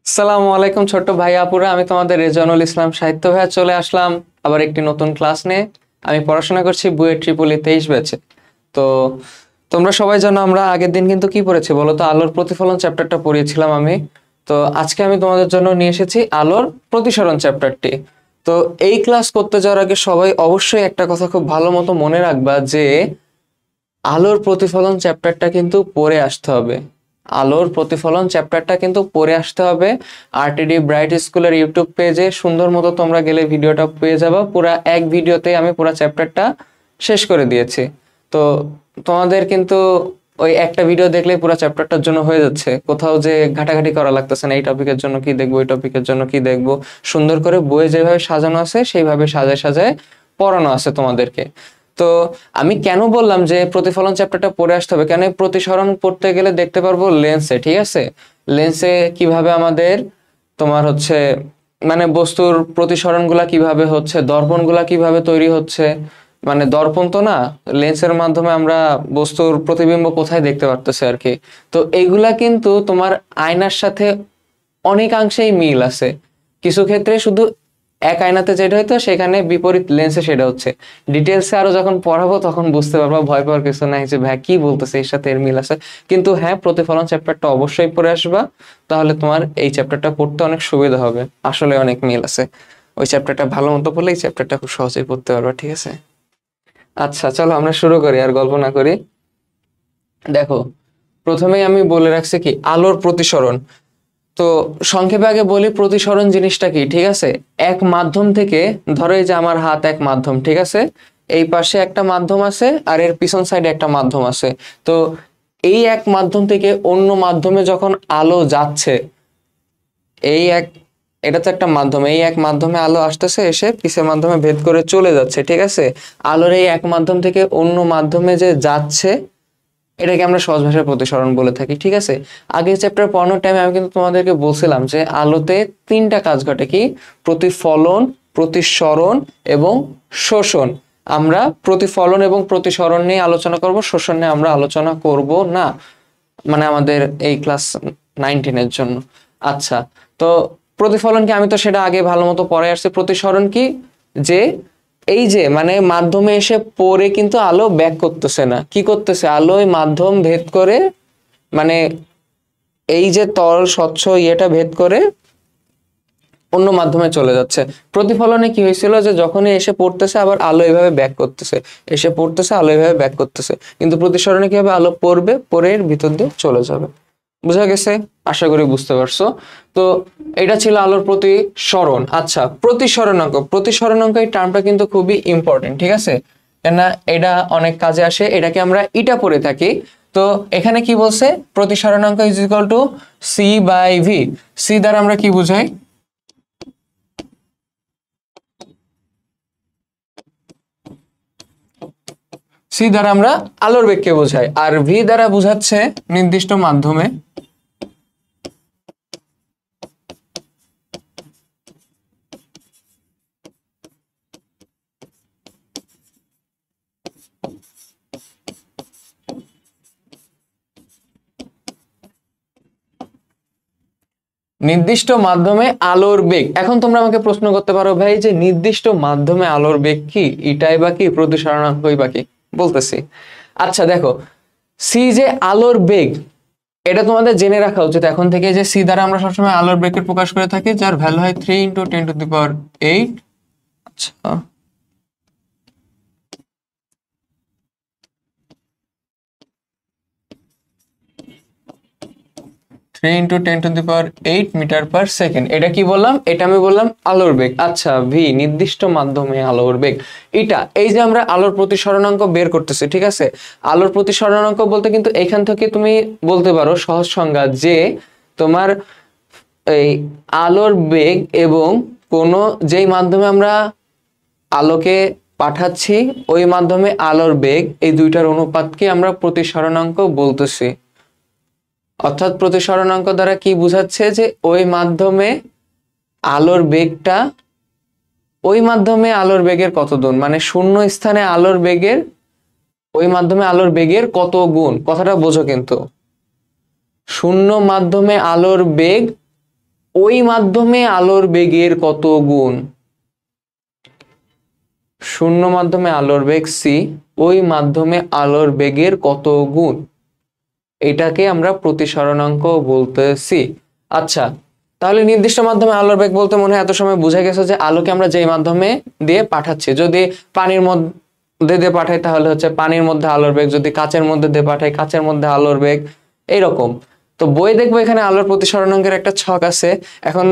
আসসালামু আলাইকুম ছোট্ট ভাই আপুরা, আমি তোমাদের রেজানুল ইসলাম সাহিত্য ভাইয়া চলে আসলাম আবার একটি নতুন ক্লাস নিয়ে। আমি পড়াশোনা করছি বুয়েট ট্রিপলি 23 ব্যাচে। তো তোমরা সবাই জানো আমরা আগের দিন কিন্তু কি পড়েছি বলো তো, আলোর প্রতিফলন চ্যাপ্টারটা পড়িয়েছিলাম আমি। তো আজকে আমি তোমাদের জন্য নিয়ে এসেছি আলোর প্রতিসরণ চ্যাপ্টারটি। তো এই ক্লাস করতে যাওয়ার আগে সবাই অবশ্যই একটা কথা খুব ভালো মতো মনে রাখবা যে আলোর প্রতিফলন চ্যাপ্টারটা কিন্তু পড়ে আসতে হবে। আলোর প্রতিফলন চ্যাপ্টারটা কিন্তু পড়ে আসতে হবে। আরটিডি ব্রাইট স্কুলের ইউটিউব পেজে সুন্দর মতো তোমরা গেলে ভিডিওটা পেয়ে যাবে, পুরা এক ভিডিওতে আমি পুরো চ্যাপ্টারটা শেষ করে দিয়েছি। তো তোমাদের কিন্তু ওই একটা ভিডিও দেখলে পুরো চ্যাপ্টারটার জন্য হয়ে যাচ্ছে, কোথাও যে ঘাটাঘাটি করা লাগতেছে না এই টপিকের জন্য কি দেখবো এই টপিকের জন্য কি দেখবো। সুন্দর করে বইয়ে যেভাবে সাজানো আছে সেইভাবে সাজায় সাজায় পড়ানো আছে তোমাদেরকে। তো আমি কেন বললাম যে প্রতিফলন চ্যাপ্টারটা পড়ে আসতে হবে, কেন প্রতিসরণ পড়তে গেলে দেখতে পারবো লেন্সে, ঠিক আছে? লেন্সে কিভাবে আমাদের তোমার হচ্ছে মানে বস্তুর প্রতিসরণগুলা কিভাবে হচ্ছে, দর্পণগুলা কিভাবে তৈরি হচ্ছে, মানে দর্পণ তো না, লেন্সের মাধ্যমে আমরা বস্তুর প্রতিবিম্ব কোথায় দেখতে পারতেছি আর কি। তো এইগুলা কিন্তু তোমার আয়নার সাথে অনেকাংশেই মিল আছে। কিছু ক্ষেত্রে শুধু এক আয়নাতে যেটা হইতো সেখানে বিপরীত লেন্সে সেটা হচ্ছে। ডিটেলসে আরো যখন পড়াবো তখন বুঝতে পারবা, ভয় পাওয়ার কিছু নাই যে ভাই কি বলতেছে এর সাথে এর মিল আছে। কিন্তু হ্যাঁ, প্রতিফলন চ্যাপ্টারটা অবশ্যই পড়ে আসবা, তাহলে তোমার এই চ্যাপ্টারটা পড়তে অনেক সুবিধা হবে। আসলে অনেক মিল আছে, ওই চ্যাপ্টারটা ভালো মতো পড়লে এই চ্যাপ্টারটা খুব সহজেই পড়তে পারবা, ঠিক আছে? আচ্ছা চলো আমরা শুরু করি, আর গল্প না করি। দেখো, প্রথমেই আমি বলে রাখছি কি আলোর প্রতিসরণ। তো সংক্ষেপে আগে বলি প্রতিসরণ জিনিসটা কি, ঠিক আছে? এক মাধ্যম থেকে, ধরো এই যে আমার হাত এক মাধ্যম, ঠিক আছে? এই পাশে একটা মাধ্যম আছে আর এর পিছন সাইডে একটা মাধ্যম আছে। তো এই এক মাধ্যম থেকে অন্য মাধ্যমে যখন আলো যাচ্ছে, এই এক, এটা তো একটা মাধ্যম, এই এক মাধ্যমে আলো আসতেছে এসে পিছের মাধ্যমে ভেদ করে চলে যাচ্ছে, ঠিক আছে? আলোর এই এক মাধ্যম থেকে অন্য মাধ্যমে যে যাচ্ছে এটাকে আমরা সহজ ভাষায় প্রতিসরণ বলে থাকি, ঠিক আছে? আগের চ্যাপ্টার পড়ানোর টাইমে আমি কিন্তু তোমাদেরকে বলছিলাম যে আলোতে তিনটা কাজ ঘটে, কি? প্রতিফলন, প্রতিসরণ এবং শোষণ। আমরা প্রতিফলন এবং প্রতিসরণ নিয়ে আলোচনা করব, শোষণ নিয়ে আমরা আলোচনা করব না, মানে আমাদের এই ক্লাস 19-এর জন্য। আচ্ছা, তো প্রতিফলন কি, আমি তো সেটা আগে ভালো মতো পড়ে আসছি। প্রতিসরণ কি, যে এই যে মানে মাধ্যমে এসে পড়ে কিন্তু আলো ব্যাক করতেছে না, কি করতেছে, আলো ওই মাধ্যম ভেদ করে, মানে এই যে তরল স্বচ্ছ ইয়েটা ভেদ করে অন্য মাধ্যমে চলে যাচ্ছে। প্রতিফলনে কি হয়েছিল, যে যখনই এসে পড়তেছে আবার আলো এইভাবে ব্যাক করতেছে, এসে পড়তেছে আলো এইভাবে ব্যাক করতেছে। কিন্তু প্রতিসরণে কি হবে, আলো পড়বে, পরে এর ভিতর দিয়ে চলে যাবে। বুঝা গেছে? আশা করি বুঝতে পারছো। তো এটা ছিল আলোর প্রতিসরণ। আচ্ছা, প্রতিসরণাঙ্ক, প্রতিসরণাঙ্ক এই টার্মটা কিন্তু খুবই ইম্পর্টেন্ট, ঠিক আছে? কেননা এটা অনেক কাজে আসে, এটাকে আমরা ইটা পড়ে থাকি। তো এখানে কি বলছে, প্রতিসরণাঙ্ক is equal to C by V. C দ্বারা আমরা কি বুঝাই, সি দ্বারা আমরা আলোর বেগকে বোঝাই, আর ভি দ্বারা বোঝাচ্ছে নির্দিষ্ট মাধ্যমে নির্দিষ্ট মাধ্যমে আলোর বেগ। এখন তোমরা আমাকে প্রশ্ন করতে পারো, ভাই যে নির্দিষ্ট মাধ্যমে আলোর বেগ কি, এটাই বা কি, প্রতিসরণাঙ্কই বা কি? বলতেছি। আচ্ছা দেখো, সি যে আলোর বেগ, এটা তোমাদের জেনে রাখা উচিত এখন থেকে, যে সি দ্বারা আমরা সবসময় আলোর বেগকে প্রকাশ করে থাকি, যার ভ্যালু হয় 3 × 10⁸ আচ্ছা, 3 × 10⁸ মিটার/সেকেন্ড। এটা কি বললাম, এটা আমি বললাম আলোর বেগ। আচ্ছা, ভি নির্দিষ্ট মাধ্যমে আলোর বেগ, এটা এই যে আমরা আলোর প্রতিসরণাঙ্ক বের করতেছি, ঠিক আছে? আলোর প্রতিসরণাঙ্ক বলতে কিন্তু এখান থেকে তুমি বলতে পারো সহজ সংজ্ঞা, যে তোমার এই আলোর বেগ এবং কোনো যেই মাধ্যমে আমরা আলোকে পাঠাচ্ছি ওই মাধ্যমে আলোর বেগ, এই দুইটার অনুপাতকে আমরা প্রতিসরণাঙ্ক বলতেছি। অর্থাৎ প্রতিসরণাঙ্ক দ্বারা কি বোঝাচ্ছে, যে ওই মাধ্যমে আলোর বেগটা, ওই মাধ্যমে আলোর বেগের কত গুণ, মানে শূন্য স্থানে আলোর বেগের, ওই মাধ্যমে আলোর বেগের কত গুণ, কথাটা বোঝো কিন্তু। শূন্য মাধ্যমে আলোর বেগ ওই মাধ্যমে আলোর বেগের কত গুণ? শূন্য মাধ্যমে আলোর বেগ সি, ওই মাধ্যমে আলোর বেগের কত গুণ, এটাকে আমরা প্রতিসরণাঙ্ক বলতেছি। আচ্ছা, তাহলে নির্দিষ্ট মাধ্যমে আলোর বেগ বলতে মনে হয় এত সময় বুঝে গেছে যে আলোকে আমরা যেই মাধ্যমে দিয়ে পাঠাচ্ছি, যদি পানির মধ্যে দিয়ে পাঠাই তাহলে হচ্ছে পানির মধ্যে আলোর বেগ, যদি কাচের মধ্যে দিয়ে পাঠাই কাচের মধ্যে আলোর বেগ, এইরকম। তো বই দেখবো এখানে আলোর প্রতিসরণাঙ্কের একটা ছক আছে। এখন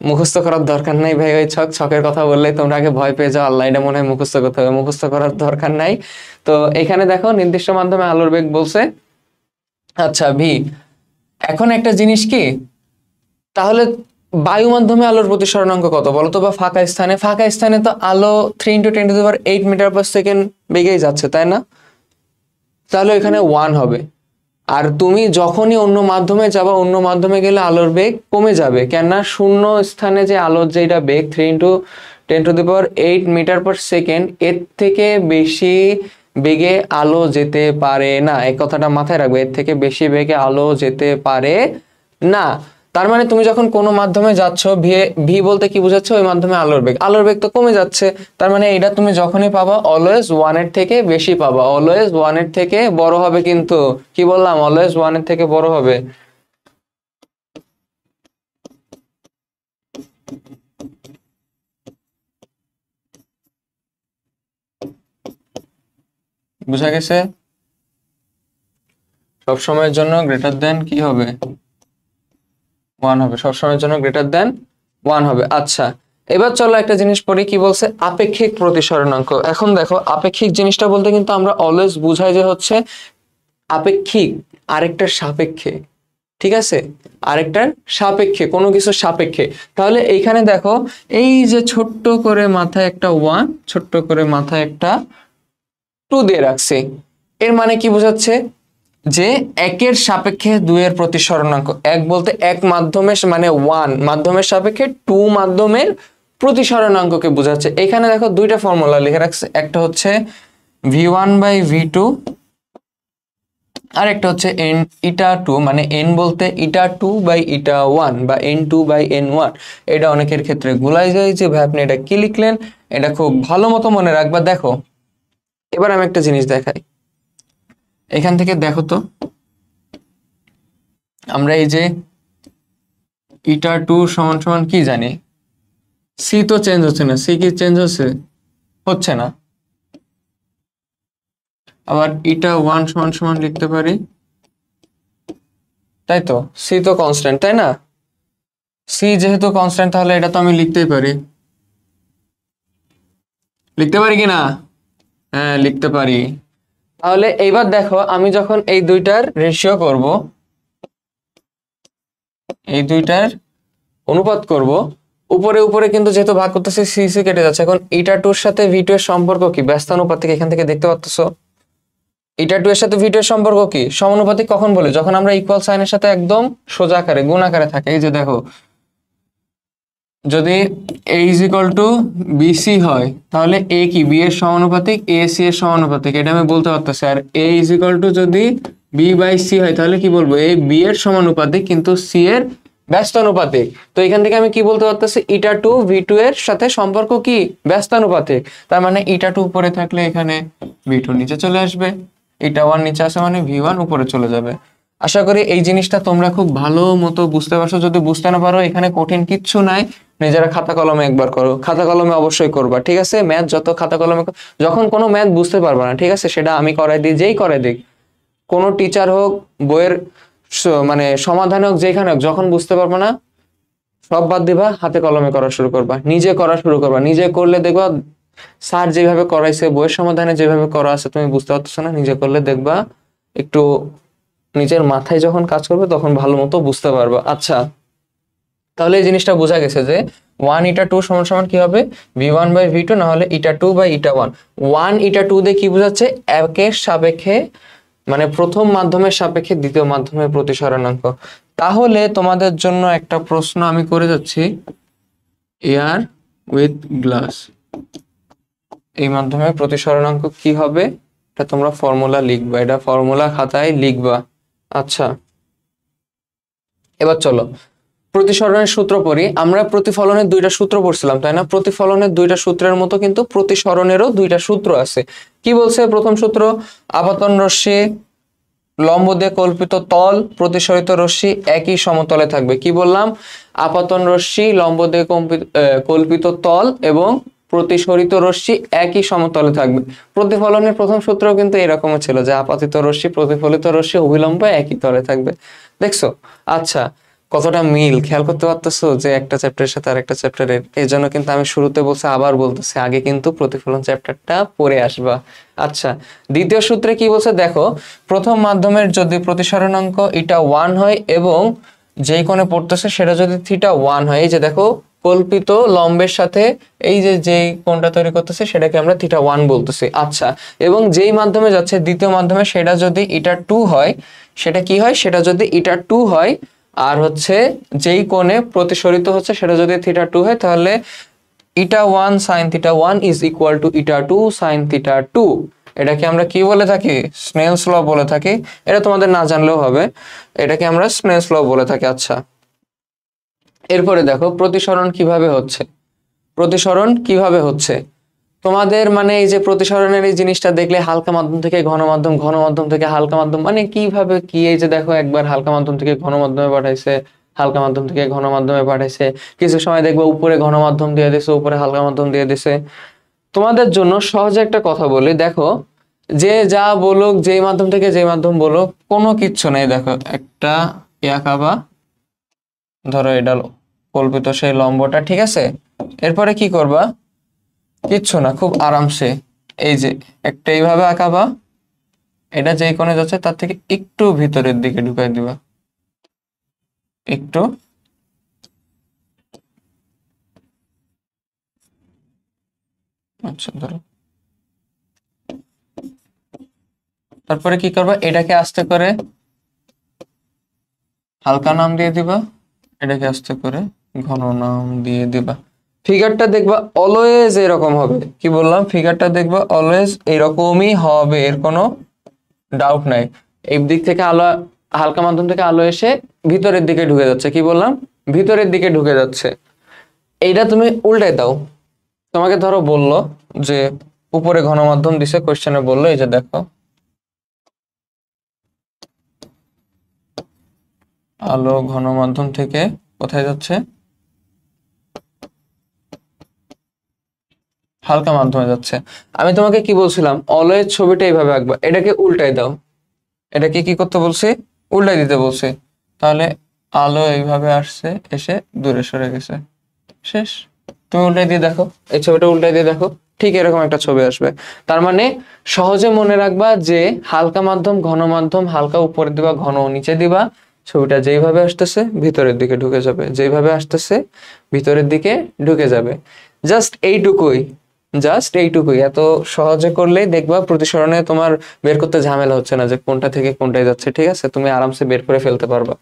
মুখস্থ করার দরকার নাই ভাই, ওই ছকের কথা বললেই তোমরা আগে ভয় পেয়ে যাও, আল্লাহ এটা মনে হয় মুখস্থ করতে হবে, মুখস্থ করার দরকার নাই। তো এখানে দেখো নির্দিষ্ট মাধ্যমে আলোর বেগ বলছে। আচ্ছা ভি, এখন একটা জিনিস কি, তাহলে বায়ু মাধ্যমে আলোর প্রতিসরণাঙ্ক কত বলতো? বা ফাঁকা স্থানে, ফাঁকা স্থানে তো আলো 3 × 10⁸ মিটার/সেকেন্ড বেগেই যাচ্ছে, তাই না? তাহলে এখানে 1 হবে। আর তুমি যখনই অন্য মাধ্যমে যাবা, অন্য মাধ্যমে গেলে আলোর বেগ কমে যাবে, কেননা শূন্য স্থানে যে আলোর যেটা বেগ 3 × 10⁸ মিটার/সেকেন্ড, এর থেকে বেশি বেগে আলো যেতে পারে না। এই কথাটা মাথায় রাখবে, এর থেকে বেশি বেগে আলো যেতে পারে না। তার মানে তুমি যখন কোনো মাধ্যমে যাচ্ছ, ভি ভি বলতে কি বোঝাচ্ছে? ওই মাধ্যমে আলোর বেগ, আলোর বেগ তো কমে যাচ্ছে। তার মানে এটা তুমি যখনই পাবা অলওয়েজ 1 এর থেকে বেশি পাবা, অলওয়েজ 1 এর থেকে বড় হবে। কিন্তু কি বললাম? অলওয়েজ 1 এর থেকে বড় হবে। বুঝা গেছে? সব সময়ের জন্য গ্রেটার দেন কি হবে? 1 হবে। সব সময়ের জন্য গ্রেটার দেন 1 হবে। আচ্ছা, এবার চলো একটা জিনিস পড়ি, কি বলছে? আপেক্ষিক প্রতিসরণাঙ্ক। এখন দেখো, আপেক্ষিক জিনিসটা বলতে কিন্তু আমরা অলওয়েজ বুঝাই যে হচ্ছে আপেক্ষিক আরেকটার সাপেক্ষে, ঠিক আছে? আরেকটার সাপেক্ষে, কোনো কিছু সাপেক্ষে। তাহলে এইখানে দেখো, এই যে ছোট্ট করে মাথায় একটা 1, ছোট্ট করে মাথায় একটা 2 দিয়ে রাখছি, এর মানে কি বোঝাচ্ছে? যে একের সাপেক্ষে 2 এর প্রতিসরণাঙ্ক। এক বলতে এক মাধ্যমের মানে 1 মাধ্যমের সাপেক্ষে 2 মাধ্যমের প্রতিসরণাঙ্ককে বোঝাচ্ছে। এখানে দেখো দুইটা ফর্মুলা লিখে রাখছে, একটা হচ্ছে v1/v2, আর একটা হচ্ছে n ইটা 2, মানে n বলতে ইটা 2/ইটা 1 বা n2/n1। এটা অনেকের ক্ষেত্রে গুলাই যায় যে ভাই আপনি এটা কি লিখলেন। এটা খুব ভালো মতো মনে রাখবা। দেখো এবার আমি একটা জিনিস দেখাই, এখান থেকে দেখো তো, আমরা এই যে ইটা 2 সমান সমান কি জানি? সি তো চেঞ্জ হচ্ছে না, সি কি চেঞ্জ হচ্ছে না। আবার ইটা 1 সমান সমান লিখতে পারি, তাই তো? সি তো কনস্ট্যান্ট, তাই না? সি যেহেতু কনস্ট্যান্ট, তাহলে এটা তো আমি লিখতেই পারি, লিখতে পারি কি না? হ্যাঁ, লিখতে পারি। তাহলে এইবার দেখো, আমি যখন এই দুইটার রেশিও করব, এই দুইটার অনুপাত করব, উপরে উপরে কিন্তু যেহেতু ভাগ করতেছে সি সি কেটে যাচ্ছে। এখন ইটা 2 এর সাথে v2 এর সম্পর্ক কি? ব্যস্তানুপাতিক। এখান থেকে দেখতে পাচ্ছ ইটা 2 এর সাথে v2 এর সম্পর্ক কি? সমানুপাতিক। কখন বলে? যখন আমরা ইকুয়াল সাইনের সাথে একদম সোজা আকারে গুণ আকারে থাকে। এই যে দেখো, যদি a = bc হয়, তাহলে a কি? b এর সমানুপাতিক, a c এর সমানুপাতিক, এটা আমি বলতে পারতেছি। আর a = যদি b/c হয়, তাহলে কি বলবো? a b এর সমানুপাতিক কিন্তু c এর ব্যস্তানুপাতিক। তো এখান থেকে আমি কি বলতে পারতেছি? ইটা 2 v2 এর সাথে সম্পর্ক কি? ব্যস্তানুপাতিক। তার মানে ইটা 2 উপরে থাকলে এখানে v2 নিচে চলে আসবে, ইটা 1 নিচে আসে মানে v1 উপরে চলে যাবে। আশা করি এই জিনিসটা তোমরা খুব ভালো মতো বুঝতে পারছো। যদি বুঝতে না পারো, এখানে কঠিন কিচ্ছু নাই, নিজেরা খাতা কলমে একবার করো। খাতা কলমে অবশ্যই করবা, ঠিক আছে? ম্যাথ যত খাতা কলমে যখন কোনো ম্যাথ বুঝতে পারবা না, ঠিক আছে, সেটা আমি করাই দিই, যেই করে দিক, কোনো টিচার হোক, বইয়ের মানে সমাধান হোক, যেখানে হোক, যখন বুঝতে পারবা না সব বাদ দিবা, হাতে কলমে করা শুরু করবা, নিজে করা শুরু করবা। নিজে করলে দেখবা স্যার যেভাবে করাইছে, বইয়ের সমাধানে যেভাবে করা আছে, তুমি বুঝতে পারতেছো না, নিজে করলে দেখবা একটু নিজের মাথায় যখন কাজ করবে তখন ভালো মতো বুঝতে পারবা। আচ্ছা, তাহলে এই জিনিসটা বোঝা গেছে যে 1 ইটা 2 সমান সমান কি হবে? v1/v2, না হলে ইটা 2/ইটা 1। 1 ইটা 2 দিয়ে কি বোঝাচ্ছে? একের সাপেক্ষে মানে প্রথম মাধ্যমের সাপেক্ষে দ্বিতীয় মাধ্যমের প্রতিসরণাঙ্ক। তাহলে তোমাদের জন্য একটা প্রশ্ন আমি করে যাচ্ছি, এয়ার উইথ গ্লাস, এই মাধ্যমের প্রতিসরণাঙ্ক কি হবে? এটা তোমরা ফর্মুলা লিখবা, এটা ফর্মুলা খাতায় লিখবা। আচ্ছা, এবার চলো, প্রতিসরণের সূত্র পড়ি, আমরা প্রতিফলনের দুইটা সূত্র পড়ছিলাম তাই না? প্রতিফলনের দুইটা সূত্রের মতো কিন্তু প্রতিসরণেরও দুইটা সূত্র আছে। কি বলছে প্রথম সূত্র? আপতন রশ্মি লম্ব দিয়ে কল্পিত তল প্রতিসরিত রশ্মি একই সমতলে থাকবে। কি বললাম? আপতন রশ্মি লম্ব দিয়ে কল্পিত তল এবং প্রতিসরিত রশ্মি একই সমতলে থাকবে। প্রতিফলনের প্রথম সূত্র কিন্তু এরকমই ছিল যে আপতিত রশ্মি প্রতিফলিত রশ্মি অভিলম্ব একই তলে থাকবে। দেখছো? আচ্ছা, কতটা মিল খেয়াল করতে পারতেছো যে একটা চ্যাপ্টারের সাথে আরেকটা চ্যাপ্টারের? এই জন্য কিন্তু আমি শুরুতে বলছি, আবার বলতেছি, আগে কিন্তু প্রতিফলন চ্যাপ্টারটা পড়ে আসবা। আচ্ছা, দ্বিতীয় সূত্রে কি বলছে দেখো, প্রথম মাধ্যমের যদি প্রতিসরণাঙ্ক এটা 1 হয় এবং যেই কোণে পড়তেছে সেটা যদি থিটা 1 হয়, এই যে দেখো কল্পিত লম্বের সাথে এই যে যেই কোণটা তৈরি করতেছে সেটাকে আমরা থিটা 1 বলতেছি। আচ্ছা, এবং যেই মাধ্যমে যাচ্ছে দ্বিতীয় মাধ্যমে সেটা যদি ইটা 2 হয়, সেটা কি হয়? সেটা যদি ইটা 2 হয় আর হচ্ছে যেই কোণে প্রতিসরিত হচ্ছে সেটা যদি থিটা 2 হয়, তাহলে ইটা 1 sine theta 1 is equal two eta 2 sine theta 2। এটাকে আমরা কি বলে থাকি? স্নেলস ল বলে থাকি। এটা তোমাদের না জানলেও হবে, এটাকে আমরা স্নেলস ল বলে থাকি। আচ্ছা, এরপরে দেখো প্রতিসরণ কিভাবে হচ্ছে। প্রতিসরণ কিভাবে হচ্ছে তোমাদের মানে এই যে প্রতিসরণের এই জিনিসটা দেখলে হালকা মাধ্যম থেকে ঘন মাধ্যম, ঘন মাধ্যম থেকে হালকা মাধ্যম, মানে কিভাবে কি, এই যে দেখো একবার হালকা মাধ্যম থেকে ঘন মাধ্যমে পাঠাইছে, হালকা মাধ্যম থেকে ঘন মাধ্যমে পাঠাইছে, কিছু সময় দেখবে উপরে ঘন মাধ্যম দিয়ে দিছে, উপরে হালকা মাধ্যম দিয়ে দিছে। তোমাদের জন্য সহজে একটা কথা বলি, দেখো যে যা বলুক, যেই মাধ্যম থেকে যেই মাধ্যম বলুক, কোনো কিচ্ছু নেই। দেখো একটা ইয়াকাবা, ধরো এটা কল্পিত সেই লম্বটা, ঠিক আছে? এরপরে কি করবা? কিচ্ছু না, খুব আরামসে এই যে একটা এইভাবে আঁকাবা, এটা যেই কোণে যাচ্ছে তার থেকে একটু ভিতরের দিকে ঢুকাই দিবা, একটু। আচ্ছা ধরো, তারপরে কি করবা? এটাকে আস্তে করে হালকা নাম দিয়ে দিবা, এটাকে আস্তে করে ঘন নাম দিয়ে দিবা। ফিগারটা দেখবা অলওয়েজ এরকম হবে। কি বললাম? ফিগারটা দেখবা অলওয়েজ এরকমই হবে, এর কোনো ডাউট নাই। এই দিক থেকে আলো, হালকা মাধ্যম থেকে আলো এসে ভিতরের দিকে ঢুকে যাচ্ছে। কি বললাম? ভিতরের দিকে ঢুকে যাচ্ছে। এইটা তুমি উল্টে দাও। তোমাকে ধরো বললো যে উপরে ঘন মাধ্যম দিছে, কোশ্চেনে বললো এই যে দেখো আলো ঘন মাধ্যম থেকে কোথায় যাচ্ছে? হালকা মাধ্যমে যাচ্ছে। আমি তোমাকে কি বলছিলাম? অলওয়েজ ছবিটা এইভাবে আঁকবা, এটাকে উল্টাই দাও। এটাকে কি করতে বলছি? উল্টাই দিতে বলছি। তাহলে আলো এইভাবে আসছে, এসে দূরে সরে গেছে, শেষ। তুমি উল্টাই দিয়ে দেখো, এই ছবিটা উল্টাই দিয়ে দেখো, ঠিক এরকম একটা ছবি আসবে। তার মানে সহজে মনে রাখবা যে হালকা মাধ্যম, ঘন মাধ্যম, হালকা উপরে দিবা, ঘন নিচে দিবা, ছবিটা যেইভাবে আসতেছে ভিতরের দিকে ঢুকে যাবে, যেইভাবে আসতেছে ভিতরের দিকে ঢুকে যাবে। জাস্ট এইটুকুই, জাস্ট এইটুকুই। এত সহজে করলেই দেখবা প্রতিসরণে তোমার বের করতে ঝামেলা হচ্ছে না যে কোনটা থেকে কোনটায় যাচ্ছে, ঠিক আছে? তুমি আরামসে বের করে ফেলতে পারবা।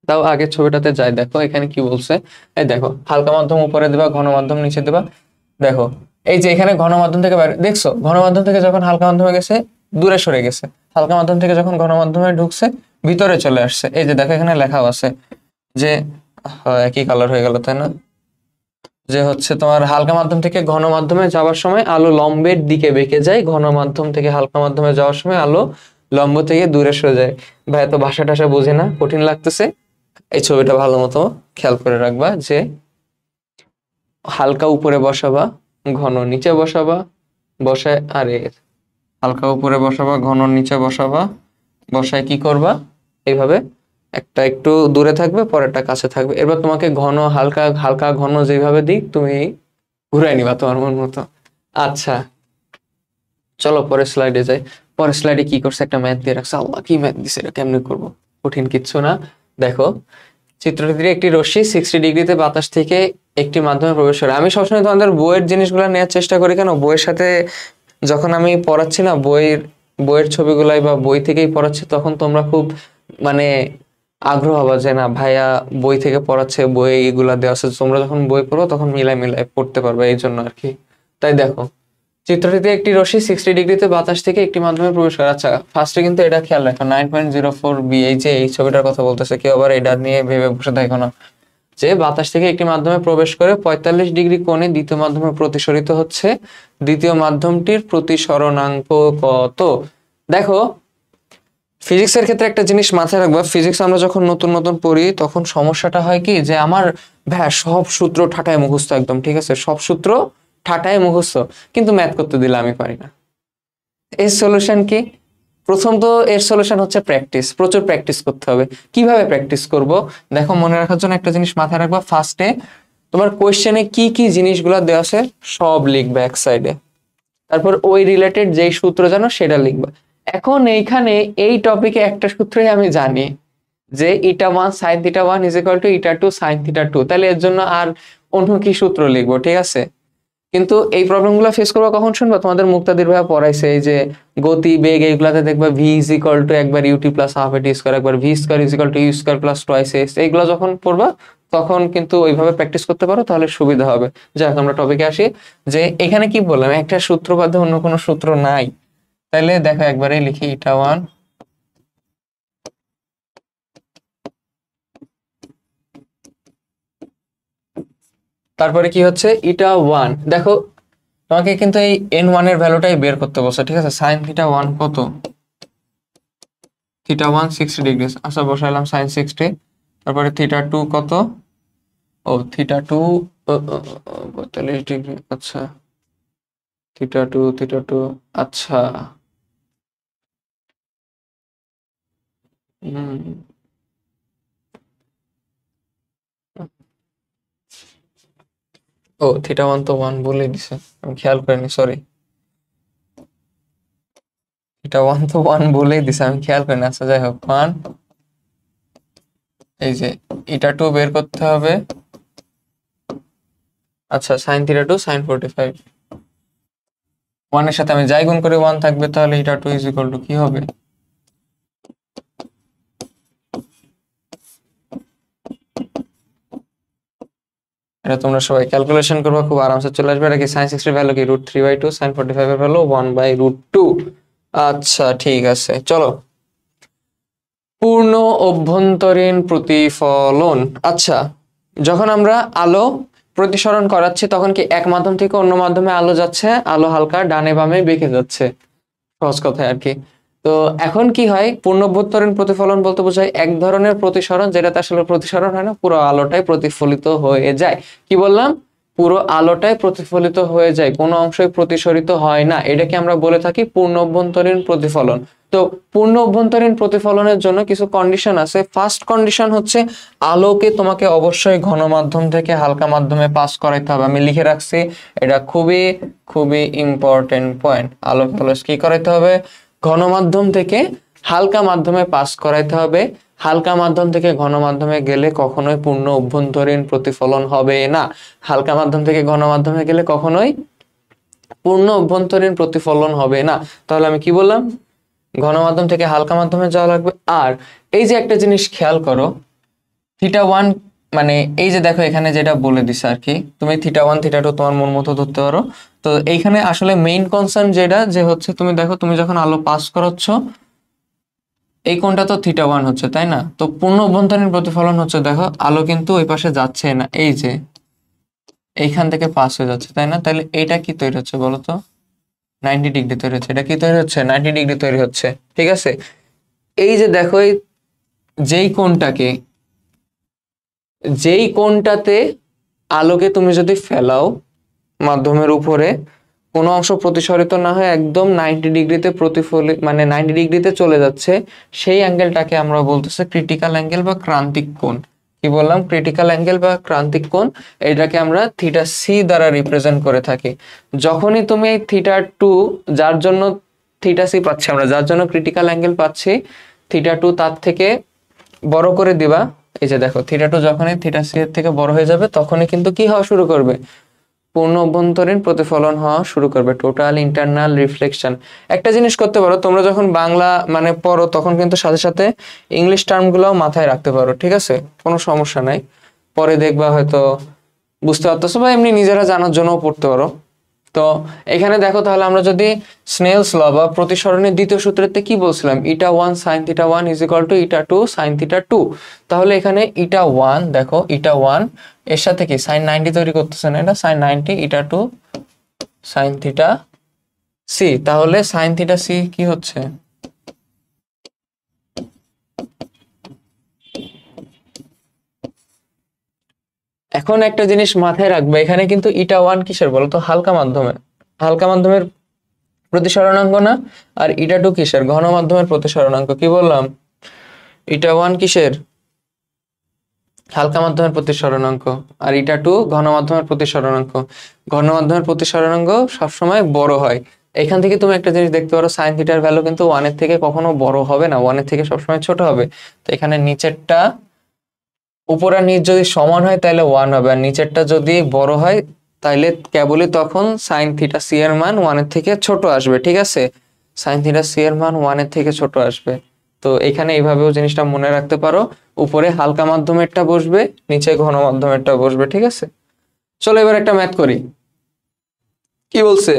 তাও আগের ছবিটাতে যাই, দেখো এখানে কি বলছে। এই দেখো হালকা মাধ্যম উপরে দিবা, ঘন মাধ্যম নিচে দিবা। দেখো এই যে এখানে ঘন মাধ্যম থেকে দেখছো, ঘন মাধ্যম থেকে যখন হালকা মাধ্যমে গেছে দূরে সরে গেছে, হালকা মাধ্যম থেকে যখন ঘন মাধ্যমে ঢুকছে ভিতরে চলে আসছে। এই যে দেখো এখানে লেখাও আছে যে একই কালার হয়ে গেল তাই না? যে হচ্ছে তোমার হালকা মাধ্যম থেকে ঘন মাধ্যমে যাওয়ার সময় আলো লম্বের দিকে বেঁকে যায়, ঘন মাধ্যম থেকে হালকা মাধ্যমে যাওয়ার সময় আলো লম্ব থেকে দূরে সরে যায়। ভাই এত ভাষা টাষা বুঝি না, কঠিন লাগতেছে। এই ছবিটা ভালো মতো খেয়াল করে রাখবা যে হালকা উপরে বসাবা, ঘন নিচে বসাবা, বসায় আরে হালকা উপরে বসাবা, ঘন নিচে বসাবা, বসায় কি করবা? এইভাবে একটা একটু দূরে থাকবে, পরেরটা কাছে থাকবে। এবার তোমাকে ঘন হালকা, হালকা ঘন যেভাবে দিক তুমি ঘুরাই নিবা তোমার মন মতো। আচ্ছা চলো পরের স্লাইডে যাই। পরের স্লাইডে কি করছে? একটা ম্যাথ দিয়ে রাখছে। আল্লাহ কি ম্যাথ দিছে, এটা কেমনে করবো? কঠিন কিচ্ছু না। দেখো চিত্রটিতে একটি রশ্মি 60 ডিগ্রিতে বাতাস থেকে একটি মাধ্যমে প্রবেশ করে। আমি সবসময় তোমাদের বইয়ের জিনিসগুলো নেওয়ার চেষ্টা করি, কেন বইয়ের সাথে যখন আমি পড়াচ্ছি না, বইয়ের ছবিগুলাই বা বই থেকেই পড়াচ্ছি, তখন তোমরা খুব মানে আগ্রহ হবা যে না ভাইয়া বই থেকে পড়াচ্ছে, বই এগুলা দেওয়া আছে, তোমরা যখন বই পড়ো তখন মিলাই মিলাই পড়তে পারবে, এই জন্য আর কি। তাই দেখো চিত্রটিতে একটি রশ্মি 60 ডিগ্রিতে বাতাস থেকে একটি মাধ্যমে প্রবেশ করে। আচ্ছা, ফার্স্টে কিন্তু এটা খেয়াল রাখো, 9.04 বি, এই যে এই ছবিটার কথা বলতেছে, কেউ আবার এটা নিয়ে ভেবে বসে দেখো না, যে বাতাস থেকে একটি মাধ্যমে প্রবেশ করে 45 ডিগ্রি কোণে দ্বিতীয় মাধ্যমে প্রতিসরিত হচ্ছে, দ্বিতীয় মাধ্যমটির প্রতিসরণাঙ্ক কত? দেখো, ফিজিক্সের ক্ষেত্রে একটা জিনিস মাথায় রাখবা, ফিজিক্স আমরা যখন নতুন নতুন পড়ি তখন সমস্যাটা হয় কি, যে আমার ভাই সব সূত্র ঠাটায় মুখস্থ একদম, ঠিক আছে, সব সূত্র ঠাটায় মুখস্থ, কিন্তু ম্যাথ করতে দিলে আমি পারি না। এর সলিউশন কি? প্রথম তো এর সলিউশন হচ্ছে প্র্যাকটিস, প্রচুর প্র্যাকটিস করতে হবে। কিভাবে প্র্যাকটিস করব? দেখো, মনে রাখার জন্য একটা জিনিস মাথায় রাখবা, ফার্স্টে তোমার কোয়েশ্চেনে কি কি জিনিসগুলো দেওয়া আছে সব লিখবে এক সাইডে, তারপর ওই রিলেটেড যেই সূত্র জানো সেটা লিখবা। এখন এইখানে এই টপিকে একটা সূত্রই আমি জানি, যে ইটা 1 sin θ1 = ইটা 2 sin θ2, তাহলে এর জন্য আর অন্য কি সূত্র লিখবো? ঠিক আছে, কিন্তু এই প্রবলেমগুলো ফেস করবা কখন শুনবা? তোমাদের মুক্তাদির ভাইয়া পড়াইছে, এই যে গতি বেগ এইগুলাতে দেখবা v একবার ut প্লাস হাফ এটি স্কয়ার, একবার v square u square plus twice s, এইগুলো যখন পড়বা তখন কিন্তু ওইভাবে প্র্যাকটিস করতে পারো, তাহলে সুবিধা হবে। যাক, আমরা টপিকে আসি, যে এখানে কি বললাম, একটা সূত্র বাদে অন্য কোনো সূত্র নাই, তাহলে দেখো একবারে লিখি ইটা 1 তারপরে কি হচ্ছে ইটা 1। দেখো, তোমাকে কিন্তু এই n1 এর ভ্যালুটাই বের করতে বলছে, ঠিক আছে, sin θ1 কত? θ1 60 ডিগ্রি, আচ্ছা বসাইলাম sin 60, তারপরে θ2 কত? ও θ2 45 ডিগ্রি, আচ্ছা θ2 আচ্ছা, ও θ1 তো 1 বলে দিছে, আমি খেয়াল করিনি, সরি, θ1 তো 1 বলেই দিছে, আমি খেয়াল করিনি। আচ্ছা যাই হোক, 1, এই যে ইটা 2 বের করতে হবে, আচ্ছা sin θ2 sin 45, 1 এর সাথে আমি যাই গুণ করে 1 থাকবে, তাহলে ইটা 2 কি হবে? এটা তোমরা সবাই ক্যালকুলেশন করবা, খুব আরামসে চলে আসবে। এটা কি sin 60 এর ভ্যালু কি √3/2, sin 45 এর ভ্যালু 1/√2। আচ্ছা ঠিক আছে, চলো, পূর্ণ অভ্যন্তরীণ প্রতিফলন। আচ্ছা, যখন আমরা আলো প্রতিসরণ করাচ্ছি তখন কি এক মাধ্যম থেকে অন্য মাধ্যমে আলো যাচ্ছে, আলো হালকা ডানে বামে বেঁকে যাচ্ছে, সহজ কথায় আর কি। তো এখন কি হয়, পূর্ণ অভ্যন্তরীণ প্রতিফলন বলতে বোঝায় এক ধরনের প্রতিসরণ যেটাতে আসলে প্রতিসরণ হয় না, পুরো আলোটাই প্রতিফলিত হয়ে যায়। কি বললাম? পুরো আলোটাই প্রতিফলিত হয়ে যায়, কোনো অংশই প্রতিসরিত হয় না, এটাকে আমরা বলে থাকি পূর্ণ অভ্যন্তরীণ প্রতিফলন। তো পূর্ণ অভ্যন্তরীণ প্রতিফলনের জন্য কিছু কন্ডিশন আছে। ফার্স্ট কন্ডিশন হচ্ছে, আলোকে তোমাকে অবশ্যই ঘন মাধ্যম থেকে হালকা মাধ্যমে পাস করাইতে হবে। আমি লিখে রাখছি, এটা খুবই খুবই ইম্পর্টেন্ট পয়েন্ট। আলোকে কি করাইতে হবে? ঘন মাধ্যম থেকে হালকা মাধ্যমে পাস করাইতে হবে। হালকা মাধ্যম থেকে ঘন মাধ্যমে গেলে কখনোই পূর্ণ অভ্যন্তরীণ প্রতিফলন হবে না। হালকা মাধ্যম থেকে ঘন মাধ্যমে গেলে কখনোই পূর্ণ অভ্যন্তরীণ প্রতিফলন হবে না। তাহলে আমি কি বললাম? ঘন মাধ্যম থেকে হালকা মাধ্যমে যাওয়া লাগবে। আর এই যে একটা জিনিস খেয়াল করো, θ1 মানে এই যে দেখো এখানে যেটা বলে দিছে আর কি, তুমি θ1 θ2 তোমার মন মতো ধরতে পারো। তো এইখানে আসলে মেইন কনসার্ন যেটা, যে হচ্ছে তুমি দেখো, তুমি যখন আলো পাস করাচ্ছ এই কোণটা তো θ1 হচ্ছে, তাই না? তো পূর্ণ অভ্যন্তরীণ প্রতিফলন হচ্ছে, দেখো আলো কিন্তু ওই পাশে যাচ্ছে না, এই যে এইখান থেকে পাস হয়ে যাচ্ছে, তাই না? তাহলে এইটা কি তৈরি হচ্ছে বলো তো? 90 ডিগ্রি তৈরি হচ্ছে। এটা কি তৈরি হচ্ছে? 90 ডিগ্রি তৈরি হচ্ছে, ঠিক আছে। এই যে দেখো, যেই কোণটাতে আলোকে তুমি যদি ফেলাও মাধ্যমের উপরে, কোনো অংশ প্রতিসরিত না হয় একদম 90 ডিগ্রিতে প্রতিফলিত, মানে 90 ডিগ্রিতে চলে যাচ্ছে, সেই অ্যাঙ্গেলটাকে আমরা বলতেছি ক্রিটিক্যাল অ্যাঙ্গেল বা ক্রান্তিক কোণ। কি বললাম? ক্রিটিক্যাল অ্যাঙ্গেল বা ক্রান্তিক কোণ। এটাকে আমরা θc দ্বারা রিপ্রেজেন্ট করে থাকি। যখনই তুমি এই θ2, যার জন্য θc পাচ্ছি আমরা, যার জন্য ক্রিটিক্যাল অ্যাঙ্গেল পাচ্ছি, θ2 তার থেকে বড় করে দিবা। এই যে দেখো, θ2 যখনই θc এর থেকে বড় হয়ে যাবে তখনই কিন্তু কি হওয়া শুরু করবে? পূর্ণ অভ্যন্তরীণ প্রতিফলন হওয়া শুরু করবে, টোটাল ইন্টারনাল রিফ্লেকশন। একটা জিনিস করতে পারো, তোমরা যখন বাংলা মানে পড়ো তখন কিন্তু সাথে সাথে ইংলিশ টার্মগুলোও মাথায় রাখতে পারো, ঠিক আছে, কোনো সমস্যা নাই। পরে দেখবা হয়তো বুঝতে পারতেছো, বা এমনি নিজেরা জানার জন্যও পড়তে পারো। তো এখানে দেখো তাহলে আমরা যদি স্নেলস ল বা প্রতিসরণের দ্বিতীয় সূত্রেতে কি বলছিলাম, ইটা 1 sin theta 1 is equal two eta 2 sin theta 2। তাহলে এখানে ইটা 1 দেখো, ইটা 1 এর সাথে কি sin 90 তৈরি করতেছে না, এটা sin 90 ইটা 2 sin থিটা সি। তাহলে sin থিটা সি কি হচ্ছে, এখন একটা জিনিস মাথায় রাখবে, এখানে কিন্তু ইটা 1 কিসের বলো তো, হালকা মাধ্যমে, হালকা মাধ্যমের প্রতিসরণাঙ্ক না, আর ইটা 2 কিসের, ঘন মাধ্যমের প্রতিসরণাঙ্ক। কি বললাম, ইটা 1 কিসের, হালকা মাধ্যমের প্রতিসরণাঙ্ক, আর ইটা 2 ঘন মাধ্যমের প্রতিসরণাঙ্ক। ঘন মাধ্যমের প্রতিসরণাঙ্ক সবসময় বড় হয়। এখান থেকে তুমি একটা জিনিস দেখতে পারো, সাইন থিটার ভ্যালু কিন্তু 1 এর থেকে কখনো বড় হবে না, 1 এর থেকে সবসময় ছোট হবে। তো এখানে নিচেরটা, উপর আর নিচ যদি সমান হয় তাহলে 1 হবে, আর নিচেরটা যদি বড় হয় তাহলে কেবলই তখন সাইন থিটা সি এর মান 1 এর থেকে ছোট আসবে। ঠিক আছে, সাইন থিটা সি এর মান 1 এর থেকে ছোট আসবে। তো এখানে এইভাবেও জিনিসটা মনে রাখতে পারো, উপরে হালকা মাধ্যমেরটা বসবে, নিচে ঘন মাধ্যমেরটা বসবে। ঠিক আছে, চলো এবার একটা ম্যাথ করি। কি বলছে,